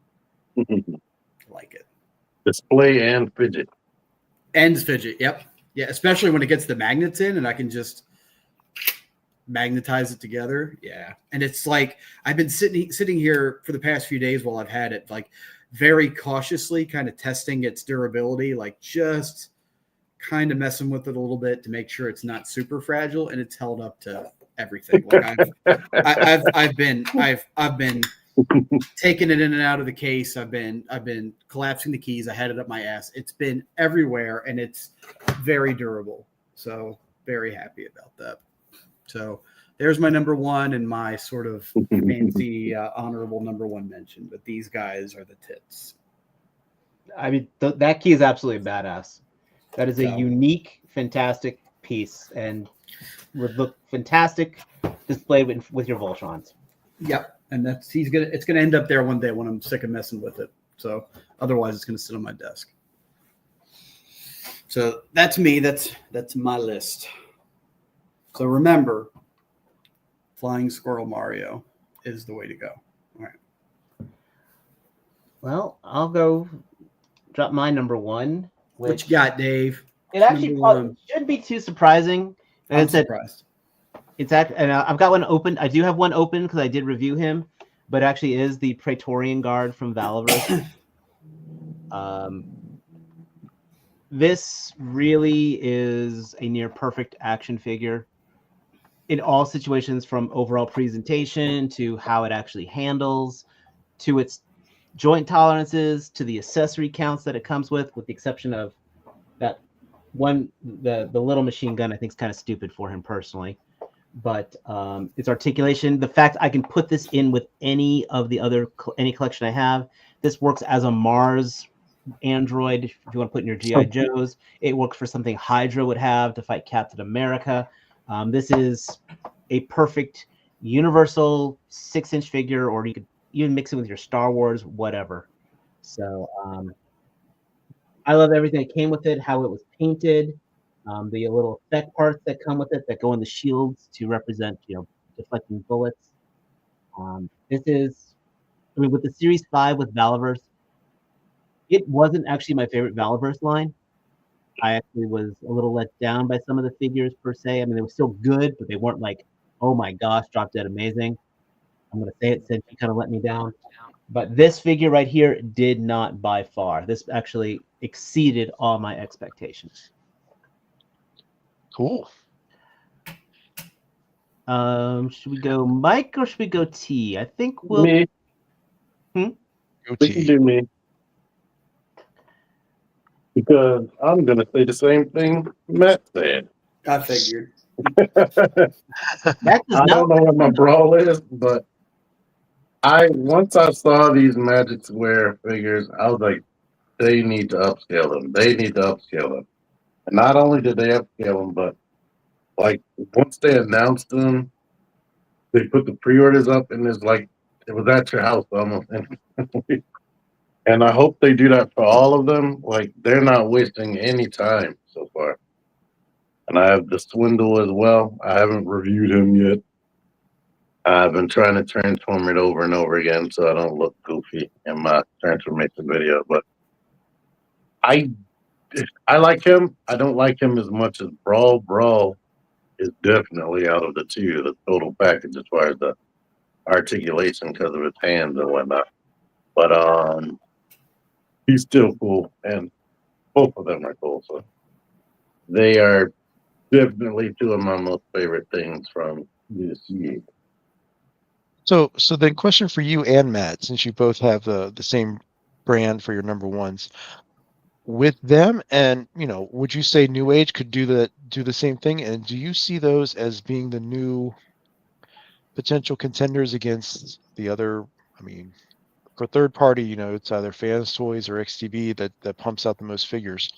Speaker 2: I like it.
Speaker 3: Display and fidget.
Speaker 2: Ends fidget. Yep. Yeah. Especially when it gets the magnets in and I can just magnetize it together. Yeah. And it's like, I've been sitting here for the past few days while I've had it, like very cautiously kind of testing its durability, like just kind of messing with it a little bit to make sure it's not super fragile, and it's held up to everything. Like I've been taking it in and out of the case. I've been collapsing the keys. I had it up my ass. It's been everywhere, and it's very durable. So very happy about that. So there's my number one and my sort of fancy honorable number one mention. But these guys are the tits.
Speaker 1: I mean, that key is absolutely badass. That is a unique, fantastic piece, and would look fantastic displayed with your Voltrons.
Speaker 2: Yep. And it's gonna end up there one day when I'm sick of messing with it. So otherwise it's gonna sit on my desk. So that's me. That's my list. So remember, Flying Squirrel Mario is the way to go. All right.
Speaker 1: Well, I'll go drop my number one.
Speaker 2: What you got, Dave?
Speaker 1: It actually shouldn't be too surprising.
Speaker 2: I'm surprised.
Speaker 1: And I've got one open. I do have one open because I did review him, but it actually is the Praetorian Guard from Valorous. This really is a near perfect action figure in all situations, from overall presentation to how it actually handles, to its joint tolerances, to the accessory counts that it comes with the exception of that one, the little machine gun. I think is kind of stupid for him personally. But its articulation, the fact I can put this in with any of the other any collection I have. This works as a Mars android if you want to put in your GI Joes. It works for something Hydra would have to fight Captain America. This is a perfect universal 6-inch figure, or you could even mix it with your Star Wars, whatever. So I love everything that came with it, how it was painted. The little effect parts that come with it that go in the shields to represent, deflecting bullets. This is, with the Series 5 with Valorous, it wasn't actually my favorite Valorous line. I actually was a little let down by some of the figures per se. I mean, they were still good, but they weren't like, oh my gosh, drop dead amazing. I'm going to say it since you kind of let me down. But this figure right here did not by far. This actually exceeded all my expectations.
Speaker 4: Cool.
Speaker 1: Should we go Mike or should we go T? I think we'll.
Speaker 3: Me.
Speaker 4: Go
Speaker 3: We
Speaker 4: T.
Speaker 3: can do me. Because I'm going to say the same thing Matt said.
Speaker 2: I figured.
Speaker 1: That does
Speaker 3: I don't know what my brawl is, but Once I saw these Magic Square figures, I was like, they need to upscale them. They need to upscale them. And not only did they upscale them, but like once they announced them, they put the pre-orders up, and it's like it was at your house almost. And I hope they do that for all of them. Like they're not wasting any time so far. And I have the Swindle as well. I haven't reviewed him yet. I've been trying to transform it over and over again so I don't look goofy in my transformation video. But I I like him. I don't like him as much as Brawl. Brawl is definitely out of the two, the total package as far as the articulation because of his hands and whatnot. But he's still cool, and both of them are cool. So they are definitely two of my most favorite things from USC.
Speaker 4: So then, question for you and Matt, since you both have the same brand for your number ones, with them, and would you say New Age could do the same thing? And do you see those as being the new potential contenders against the other? I mean, for third party, it's either Fans Toys or XTB that pumps out the most figures.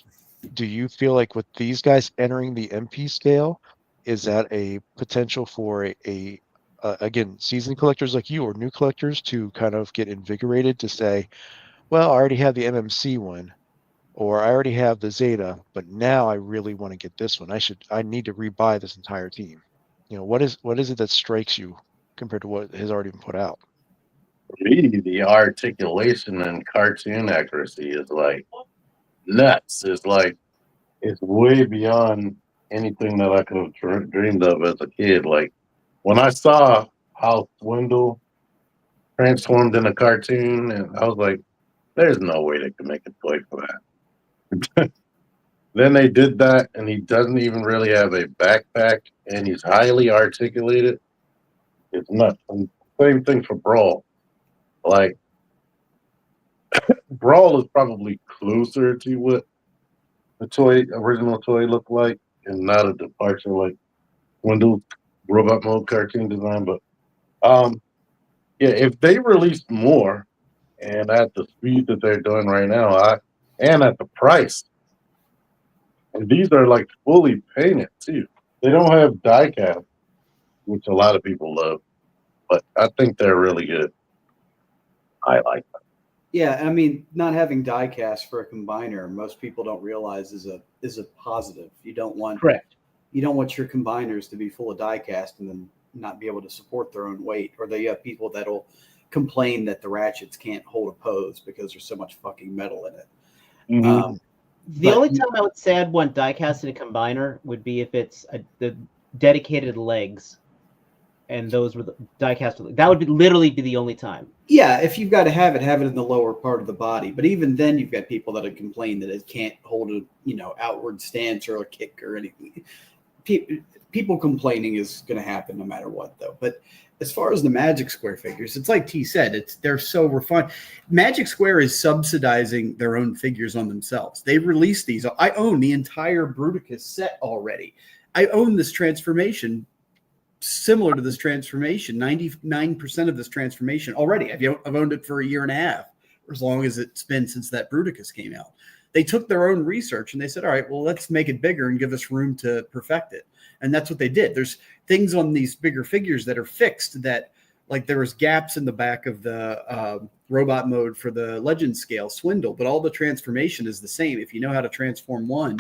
Speaker 4: Do you feel like with these guys entering the MP scale, is that a potential for a again, seasoned collectors like you or new collectors to kind of get invigorated to say, well, I already have the MMC one, or I already have the Zeta, but now I really want to get this one. I need to rebuy this entire team. What is it that strikes you compared to what has already been put out?
Speaker 3: For me, the articulation and cartoon accuracy is like nuts. It's way beyond anything that I could have dreamed of as a kid. Like when I saw how Swindle transformed in a cartoon, and I was like, "There's no way they could make a toy for that." Then they did that, and he doesn't even really have a backpack, and he's highly articulated. It's nuts. And same thing for Brawl. Like Brawl is probably closer to what the original toy looked like, and not a departure like Windows robot mode cartoon design. But yeah, if they released more and at the speed that they're doing right now, and at the price, and these are like fully painted too. They don't have die cast, which a lot of people love, but I think they're really good. I like them.
Speaker 2: Yeah, I mean, not having die cast for a combiner, most people don't realize is a positive. You don't want your combiners to be full of die cast and then not be able to support their own weight, or you have people that'll complain that the ratchets can't hold a pose because there's so much fucking metal in it.
Speaker 3: Mm-hmm.
Speaker 1: The only time I would say I'd want die-cast in a combiner would be if it's the dedicated legs, and those were the die-cast. That would literally be the only time.
Speaker 2: Yeah, if you've got to have it in the lower part of the body. But even then, you've got people that have complained that it can't hold a outward stance or a kick or anything. People complaining is going to happen no matter what, though. But as far as the Magic Square figures, it's like T said, they're so refined. Magic Square is subsidizing their own figures on themselves. They released these. I own the entire Bruticus set already. I own this transformation, similar to this transformation, 99% of this transformation already. I've owned it for a year and a half, or as long as it's been since that Bruticus came out. They took their own research and they said, all right, well, let's make it bigger and give us room to perfect it. And that's what they did. There's things on these bigger figures that are fixed that, like there was gaps in the back of the robot mode for the legend scale Swindle, but all the transformation is the same. If you know how to transform one,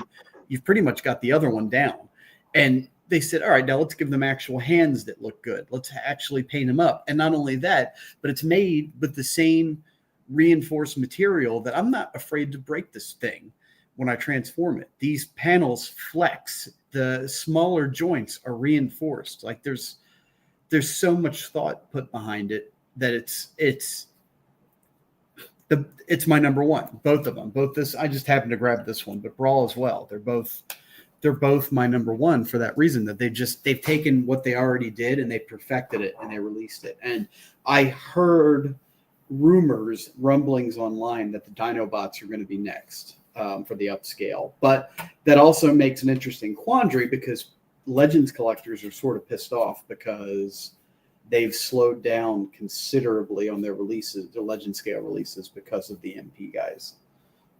Speaker 2: you've pretty much got the other one down. And they said, all right, now let's give them actual hands that look good. Let's actually paint them up. And not only that, but it's made with the same reinforced material that I'm not afraid to break this thing when I transform it. These panels flex. The smaller joints are reinforced. Like there's so much thought put behind it that it's my number one. Both of them. I just happened to grab this one, but Brawl as well. They're both my number one for that reason, that they've taken what they already did and they perfected it and they released it. And I heard rumblings online that the Dinobots are going to be next for the upscale. But that also makes an interesting quandary because Legends collectors are sort of pissed off because they've slowed down considerably on their releases, their Legend scale releases, because of the MP guys.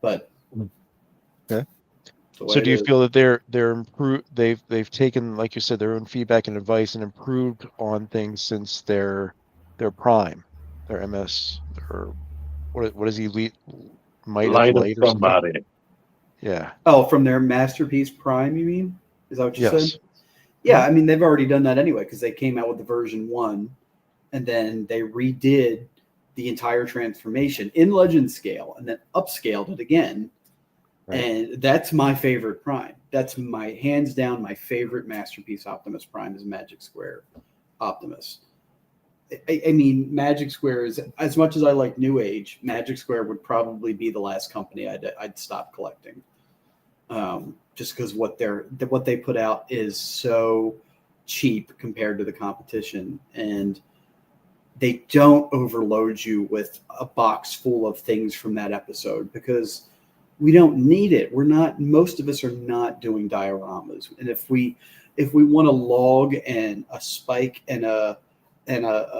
Speaker 2: But
Speaker 4: okay. So do you feel that they're improved? They've taken, like you said, their own feedback and advice and improved on things since their prime, their MS, or what is Elite Might
Speaker 3: Light
Speaker 4: of
Speaker 3: of
Speaker 4: Light or something?
Speaker 3: somebody.
Speaker 4: Yeah.
Speaker 2: Oh, from their Masterpiece Prime, you mean? Is that what you said?
Speaker 4: Yes.
Speaker 2: Yeah, I mean, they've already done that anyway, because they came out with the version 1, and then they redid the entire transformation in Legend scale, and then upscaled it again.
Speaker 4: Right.
Speaker 2: And that's my favorite Prime. That's my hands down my favorite Masterpiece Optimus Prime is Magic Square Optimus. I mean, Magic Square is, as much as I like New Age, Magic Square would probably be the last company I'd stop collecting. Just because what they put out is so cheap compared to the competition, and they don't overload you with a box full of things from that episode, because we don't need it. Most of us are not doing dioramas, and if we want a log and a spike and a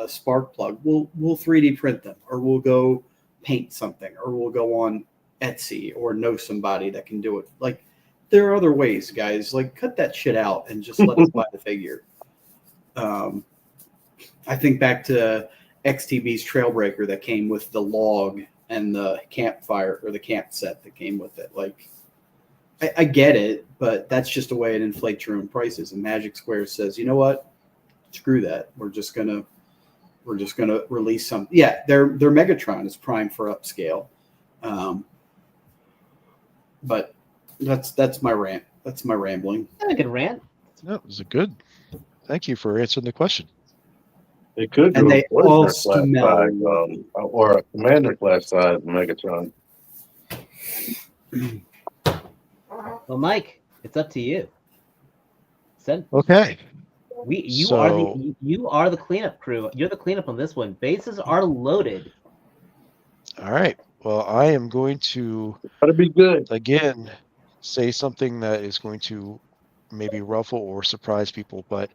Speaker 2: spark plug, we'll 3D print them, or we'll go paint something, or we'll go on Etsy or know somebody that can do it. Like, there are other ways, guys. Like, cut that shit out and just let us buy the figure. I think back to XTB's Trailbreaker that came with the log and the campfire, or the camp set that came with it. Like, I get it, but that's just a way to inflate your own prices. And Magic Square says, you know what? Screw that. We're just gonna release some. Yeah, their Megatron is prime for upscale. But that's my rant. That's my rambling.
Speaker 1: That's a good rant.
Speaker 4: No, it was a good. Thank you for answering the question.
Speaker 3: It could do
Speaker 2: And they
Speaker 3: a
Speaker 2: all
Speaker 3: Voyager class
Speaker 2: smell.
Speaker 3: size, or a Commander class size Megatron.
Speaker 1: Well, Mike, it's up to you. Send.
Speaker 4: Okay.
Speaker 1: You are the cleanup crew. You're the cleanup on this one. Bases are loaded.
Speaker 4: All right. Well, I am going to
Speaker 3: Gotta be good.
Speaker 4: again say something that is going to maybe ruffle or surprise people, but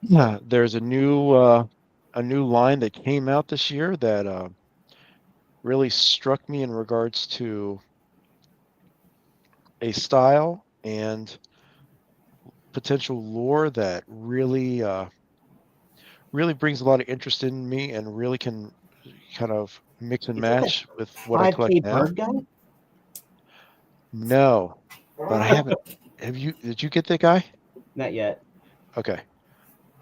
Speaker 4: yeah, there's a new line that came out this year that really struck me in regards to a style and potential lore that really brings a lot of interest in me, and really can kind of mix and match with what I collect
Speaker 1: 5K
Speaker 4: now.
Speaker 1: bird guy?
Speaker 4: No, but I haven't. Did you get that guy?
Speaker 1: Not yet.
Speaker 4: Okay.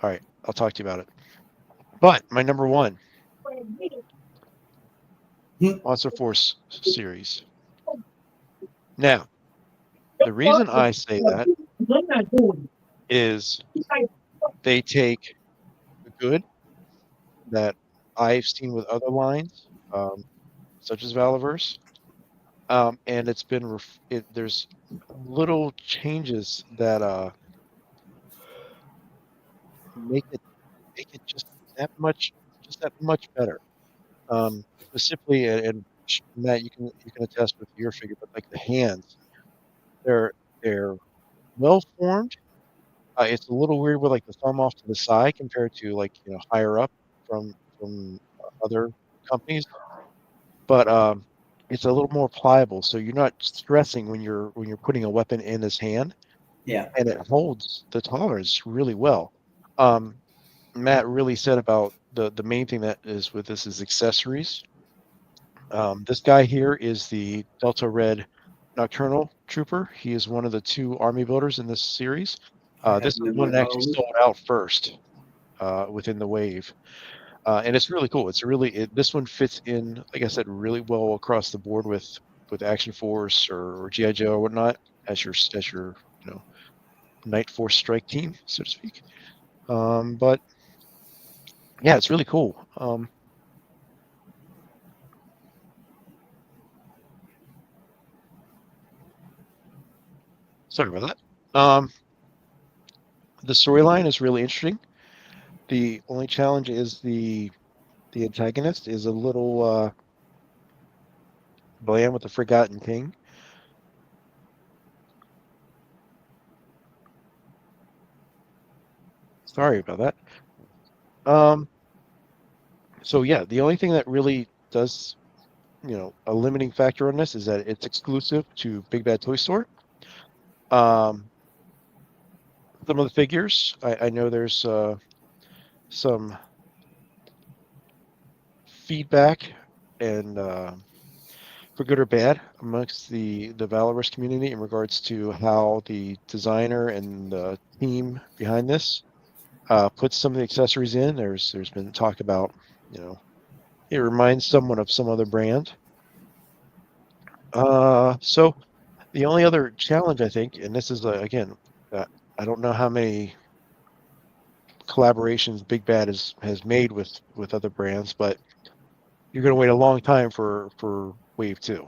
Speaker 4: All right. I'll talk to you about it. But my number one, Monster Force series. Now, the reason I say that is they take the good that I've seen with other lines, such as Valaverse, and it's been there's little changes that make it just that much better. Specifically, and Matt, you can attest with your figure, but like the hands, they're well formed. It's a little weird with like the thumb off to the side compared to, like, higher up from other companies, but it's a little more pliable, so you're not stressing when you're putting a weapon in his hand.
Speaker 2: Yeah,
Speaker 4: and it holds the tolerance really well. Matt really said about the main thing that is with this is accessories. This guy here is the Delta Red Nocturnal Trooper. He is one of the 2 army builders in this series. This is one that actually sold out first within the wave. And it's really cool. This one fits in, like I said, really well across the board with Action Force or GI Joe or whatnot as your Night Force strike team, so to speak. But yeah, it's really cool. Sorry about that. The storyline is really interesting. The only challenge is the antagonist is a little bland with the Forgotten King. Sorry about that. So yeah, the only thing that really does, a limiting factor on this is that it's exclusive to Big Bad Toy Store. Some of the figures, I know there's some feedback and for good or bad amongst the Valorous community in regards to how the designer and the team behind this puts some of the accessories in. There's been talk about, it reminds someone of some other brand. So the only other challenge, I think, and this is again, I don't know how many collaborations Big Bad has made with other brands, but you're going to wait a long time for Wave 2.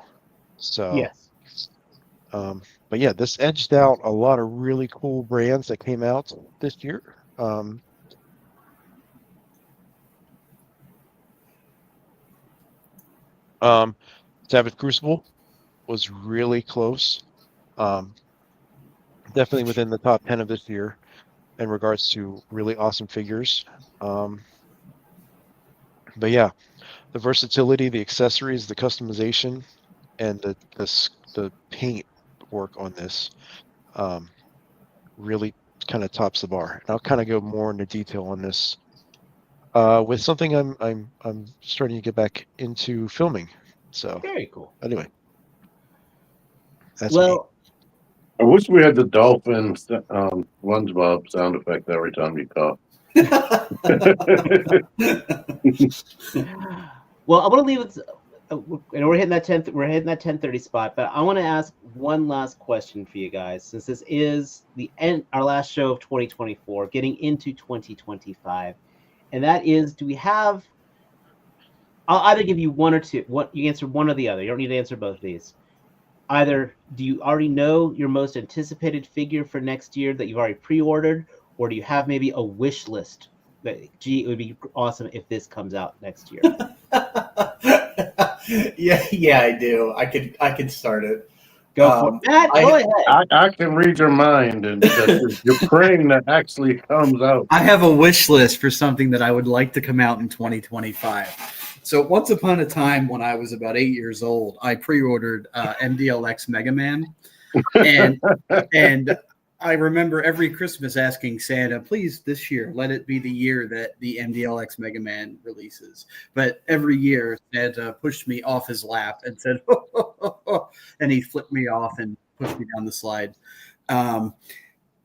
Speaker 4: So,
Speaker 1: Yes.
Speaker 4: but yeah, this edged out a lot of really cool brands that came out this year. Savage Crucible was really close. Definitely within the top 10 of this year in regards to really awesome figures. But yeah, the versatility, the accessories, the customization, and the paint work on this really kind of tops the bar. And I'll kind of go more into detail on this with something I'm starting to get back into filming. So
Speaker 1: Very cool.
Speaker 4: anyway, that's me.
Speaker 3: I wish we had the dolphin SpongeBob sound effect every time you cough.
Speaker 1: Well, I want to leave it. And we're hitting that 10:30 spot, but I want to ask one last question for you guys, since this is the end, our last show of 2024, getting into 2025, and that is, do we have? I'll either give you one or two. What you answer one or the other. You don't need to answer both of these. Either do you already know your most anticipated figure for next year that you've already pre-ordered, or do you have maybe a wish list that, gee, it would be awesome if this comes out next year?
Speaker 2: yeah, I do. I could start it.
Speaker 1: Go for it. Matt, go ahead.
Speaker 3: I can read your mind, and you're praying that actually comes out.
Speaker 2: I have a wish list for something that I would like to come out in 2025. So once upon a time, when I was about 8 years old, I pre-ordered MDLX Mega Man, and I remember every Christmas asking Santa, please, this year, let it be the year that the MDLX Mega Man releases. But every year, Santa pushed me off his lap and said, and he flipped me off and pushed me down the slide.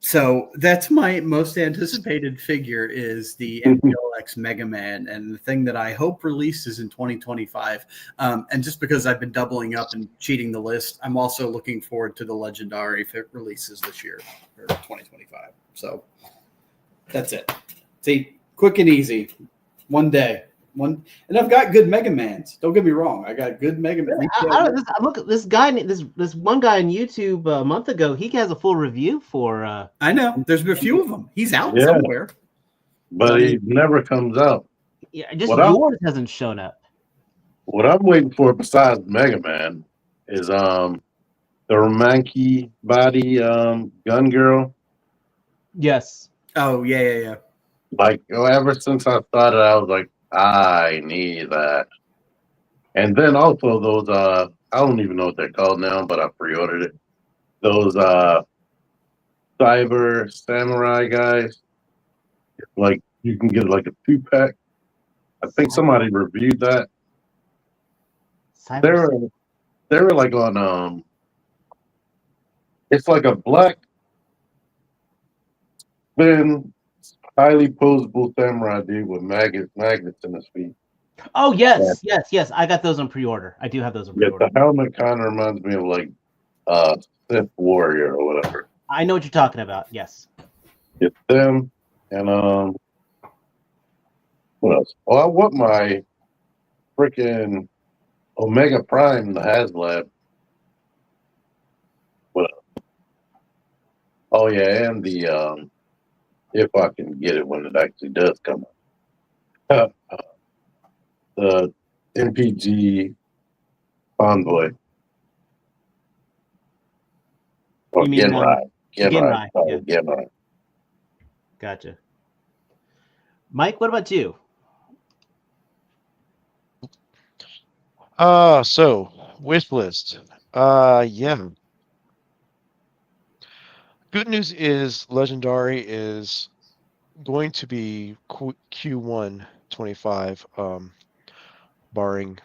Speaker 2: So that's my most anticipated figure, is the MDLX Mega Man, and the thing that I hope releases in 2025. And just because I've been doubling up and cheating the list, I'm also looking forward to the Legendary if it releases this year, or 2025. So that's it. See, quick and easy, one day. And I've got good Mega Mans. Don't get me wrong. I got good Mega Man.
Speaker 1: Look at this guy. This one guy on YouTube a month ago. He has a full review for.
Speaker 2: I know. There's been a few of them. He's out somewhere,
Speaker 3: but he never comes out.
Speaker 1: Yeah, just yours hasn't shown up.
Speaker 3: What I'm waiting for, besides Mega Man, is the Romanki body gun girl.
Speaker 1: Yes.
Speaker 2: Oh yeah.
Speaker 3: Like, ever since I started, I was like, I need that. And then also those I don't even know what they're called now, but I pre-ordered it. Those cyber samurai guys. Like, you can get like a 2-pack. I think somebody reviewed that. They were like on it's like a black thin, highly posable samurai dude with magnets in his feet.
Speaker 1: Oh yes. I got those on pre-order. I do have those on pre-order.
Speaker 3: Yeah, the helmet kind of reminds me of like Sith Warrior or whatever.
Speaker 1: I know what you're talking about. Yes.
Speaker 3: It's them and what else? Oh, I want my freaking Omega Prime, the HasLab. What else? Oh yeah, and the if I can get it when it actually does come out. The MPG Envoy. Or Genrai.
Speaker 1: Genrai.
Speaker 3: Genrai.
Speaker 1: Gotcha. Mike, what about you?
Speaker 4: So wish list. Yeah. Good news is Legendary is going to be Q1 25, barring,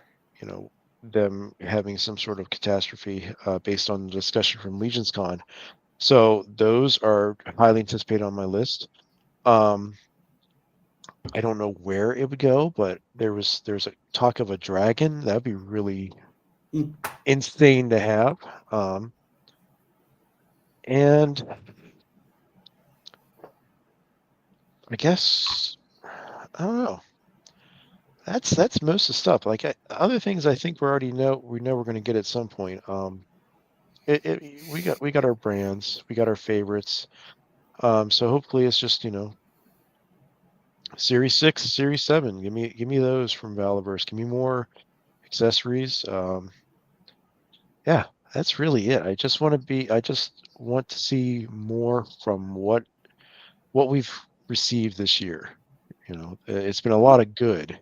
Speaker 4: them having some sort of catastrophe based on the discussion from Legion's Con. So those are highly anticipated on my list. I don't know where it would go, but there's a talk of a dragon. That'd be really insane to have. And I guess I don't know. That's most of the stuff. Like other things, I think we know we're going to get at some point. We got our brands, we got our favorites. So hopefully it's just Series 6, Series 7. Give me those from Valaverse. Give me more accessories. Yeah, that's really it. I just want to see more from what we've received this year. It's been a lot of good,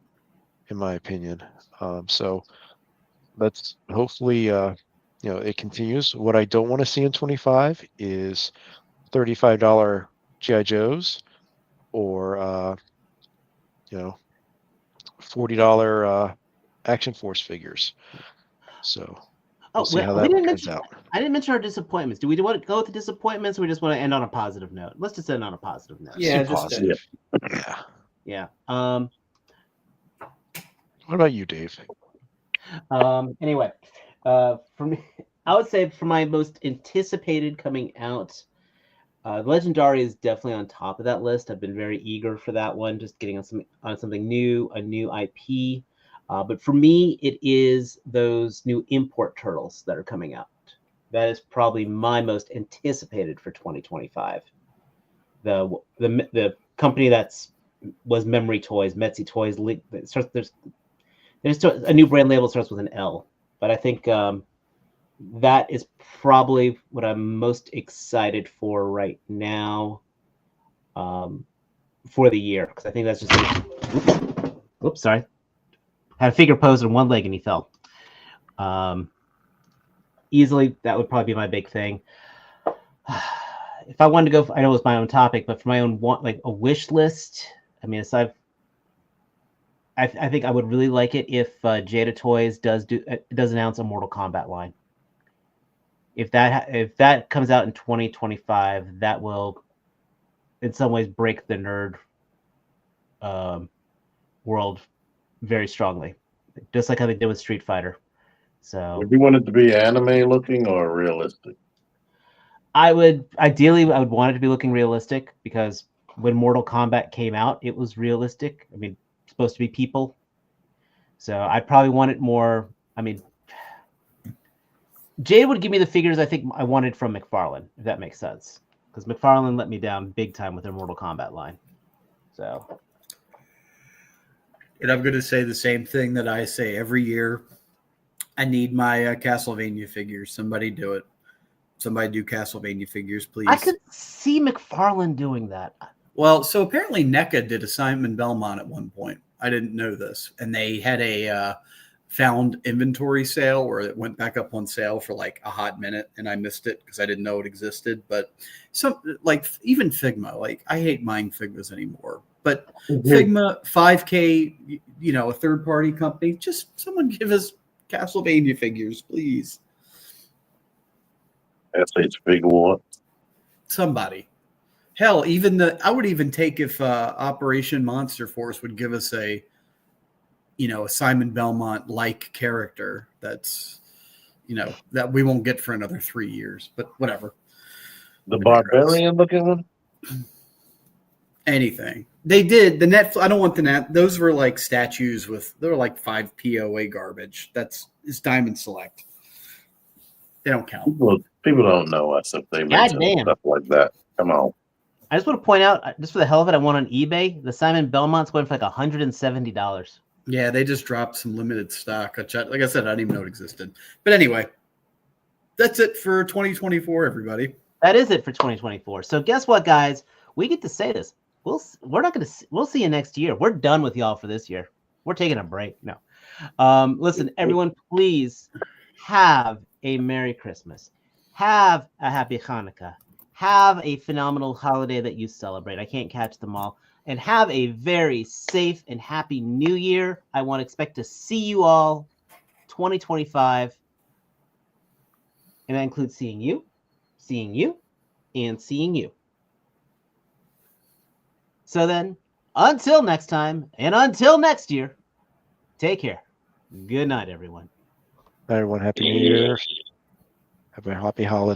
Speaker 4: in my opinion. So let's hopefully it continues. What I don't want to see in 25 is $35 GI Joes or $40 Action Force figures. So we'll see how that turns out.
Speaker 1: I didn't mention our disappointments. Do we want to go with the disappointments, or we just want to end on a positive note? Let's just end on a positive note.
Speaker 2: Yeah, just
Speaker 4: positive.
Speaker 1: Yeah.
Speaker 4: What about you, Dave?
Speaker 1: Anyway, for me, I would say for my most anticipated coming out, Legendary is definitely on top of that list. I've been very eager for that one, just getting on something new, a new IP. But for me, it is those new import turtles that are coming out. That is probably my most anticipated for 2025. The company was Memory Toys, Metzi Toys. There's a new brand label starts with an L, but I think that is probably what I'm most excited for right now for the year, because I think that's just oops, sorry. Had a figure posed on one leg and he fell. Easily, that would probably be my big thing. If I wanted to go, I know it's my own topic, but for my own like a wish list, I mean, aside, I think I would really like it if Jada Toys does announce a Mortal Kombat line. If that comes out in 2025, that will, in some ways, break the nerd world very strongly, just like how they did with Street Fighter. So,
Speaker 3: would you want it to be anime looking or realistic?
Speaker 1: I would want it to be looking realistic, because when Mortal Kombat came out, it was realistic. I mean, it's supposed to be people. So I'd probably want it more. I mean, Jay would give me the figures I think I wanted from McFarlane, if that makes sense, because McFarlane let me down big time with their Mortal Kombat line. So,
Speaker 2: and I'm going to say the same thing that I say every year. I need my Castlevania figures. Somebody do it. Somebody do Castlevania figures, please.
Speaker 1: I could see McFarlane doing that.
Speaker 2: Well, so apparently NECA did a Simon Belmont at one point. I didn't know this. And they had a found inventory sale where it went back up on sale for like a hot minute, and I missed it because I didn't know it existed. But some, like, even Figma, like, I hate buying Figmas anymore. But Figma, 5K, a third-party company, just someone give us Castlevania figures, please.
Speaker 3: SH Big One.
Speaker 2: Somebody. Hell, I would even take if Operation Monster Force would give us a Simon Belmont-like character that's, that we won't get for another 3 years, but whatever.
Speaker 3: The barbarian looking one?
Speaker 2: Anything. They did the net. I don't want the net. Those were like statues they were like 5 POA garbage. It's Diamond Select. They don't count.
Speaker 3: People don't know us if they mention stuff like that. Come on.
Speaker 1: I just want to point out, just for the hell of it, I went on eBay. The Simon Belmont's going for like $170.
Speaker 2: Yeah, they just dropped some limited stock. Like I said, I didn't even know it existed. But anyway, that's it for 2024, everybody.
Speaker 1: That is it for 2024. So guess what, guys? We get to say this. we're not gonna. We'll see you next year. We're done with y'all for this year. We're taking a break. No. Listen, everyone, please have a Merry Christmas. Have a Happy Hanukkah. Have a phenomenal holiday that you celebrate. I can't catch them all. And have a very safe and happy New Year. I want to expect to see you all 2025. And that includes seeing you, and seeing you. So then, until next time, and until next year, take care. Good night, everyone.
Speaker 4: Everyone, Happy New Year. Have a happy holiday.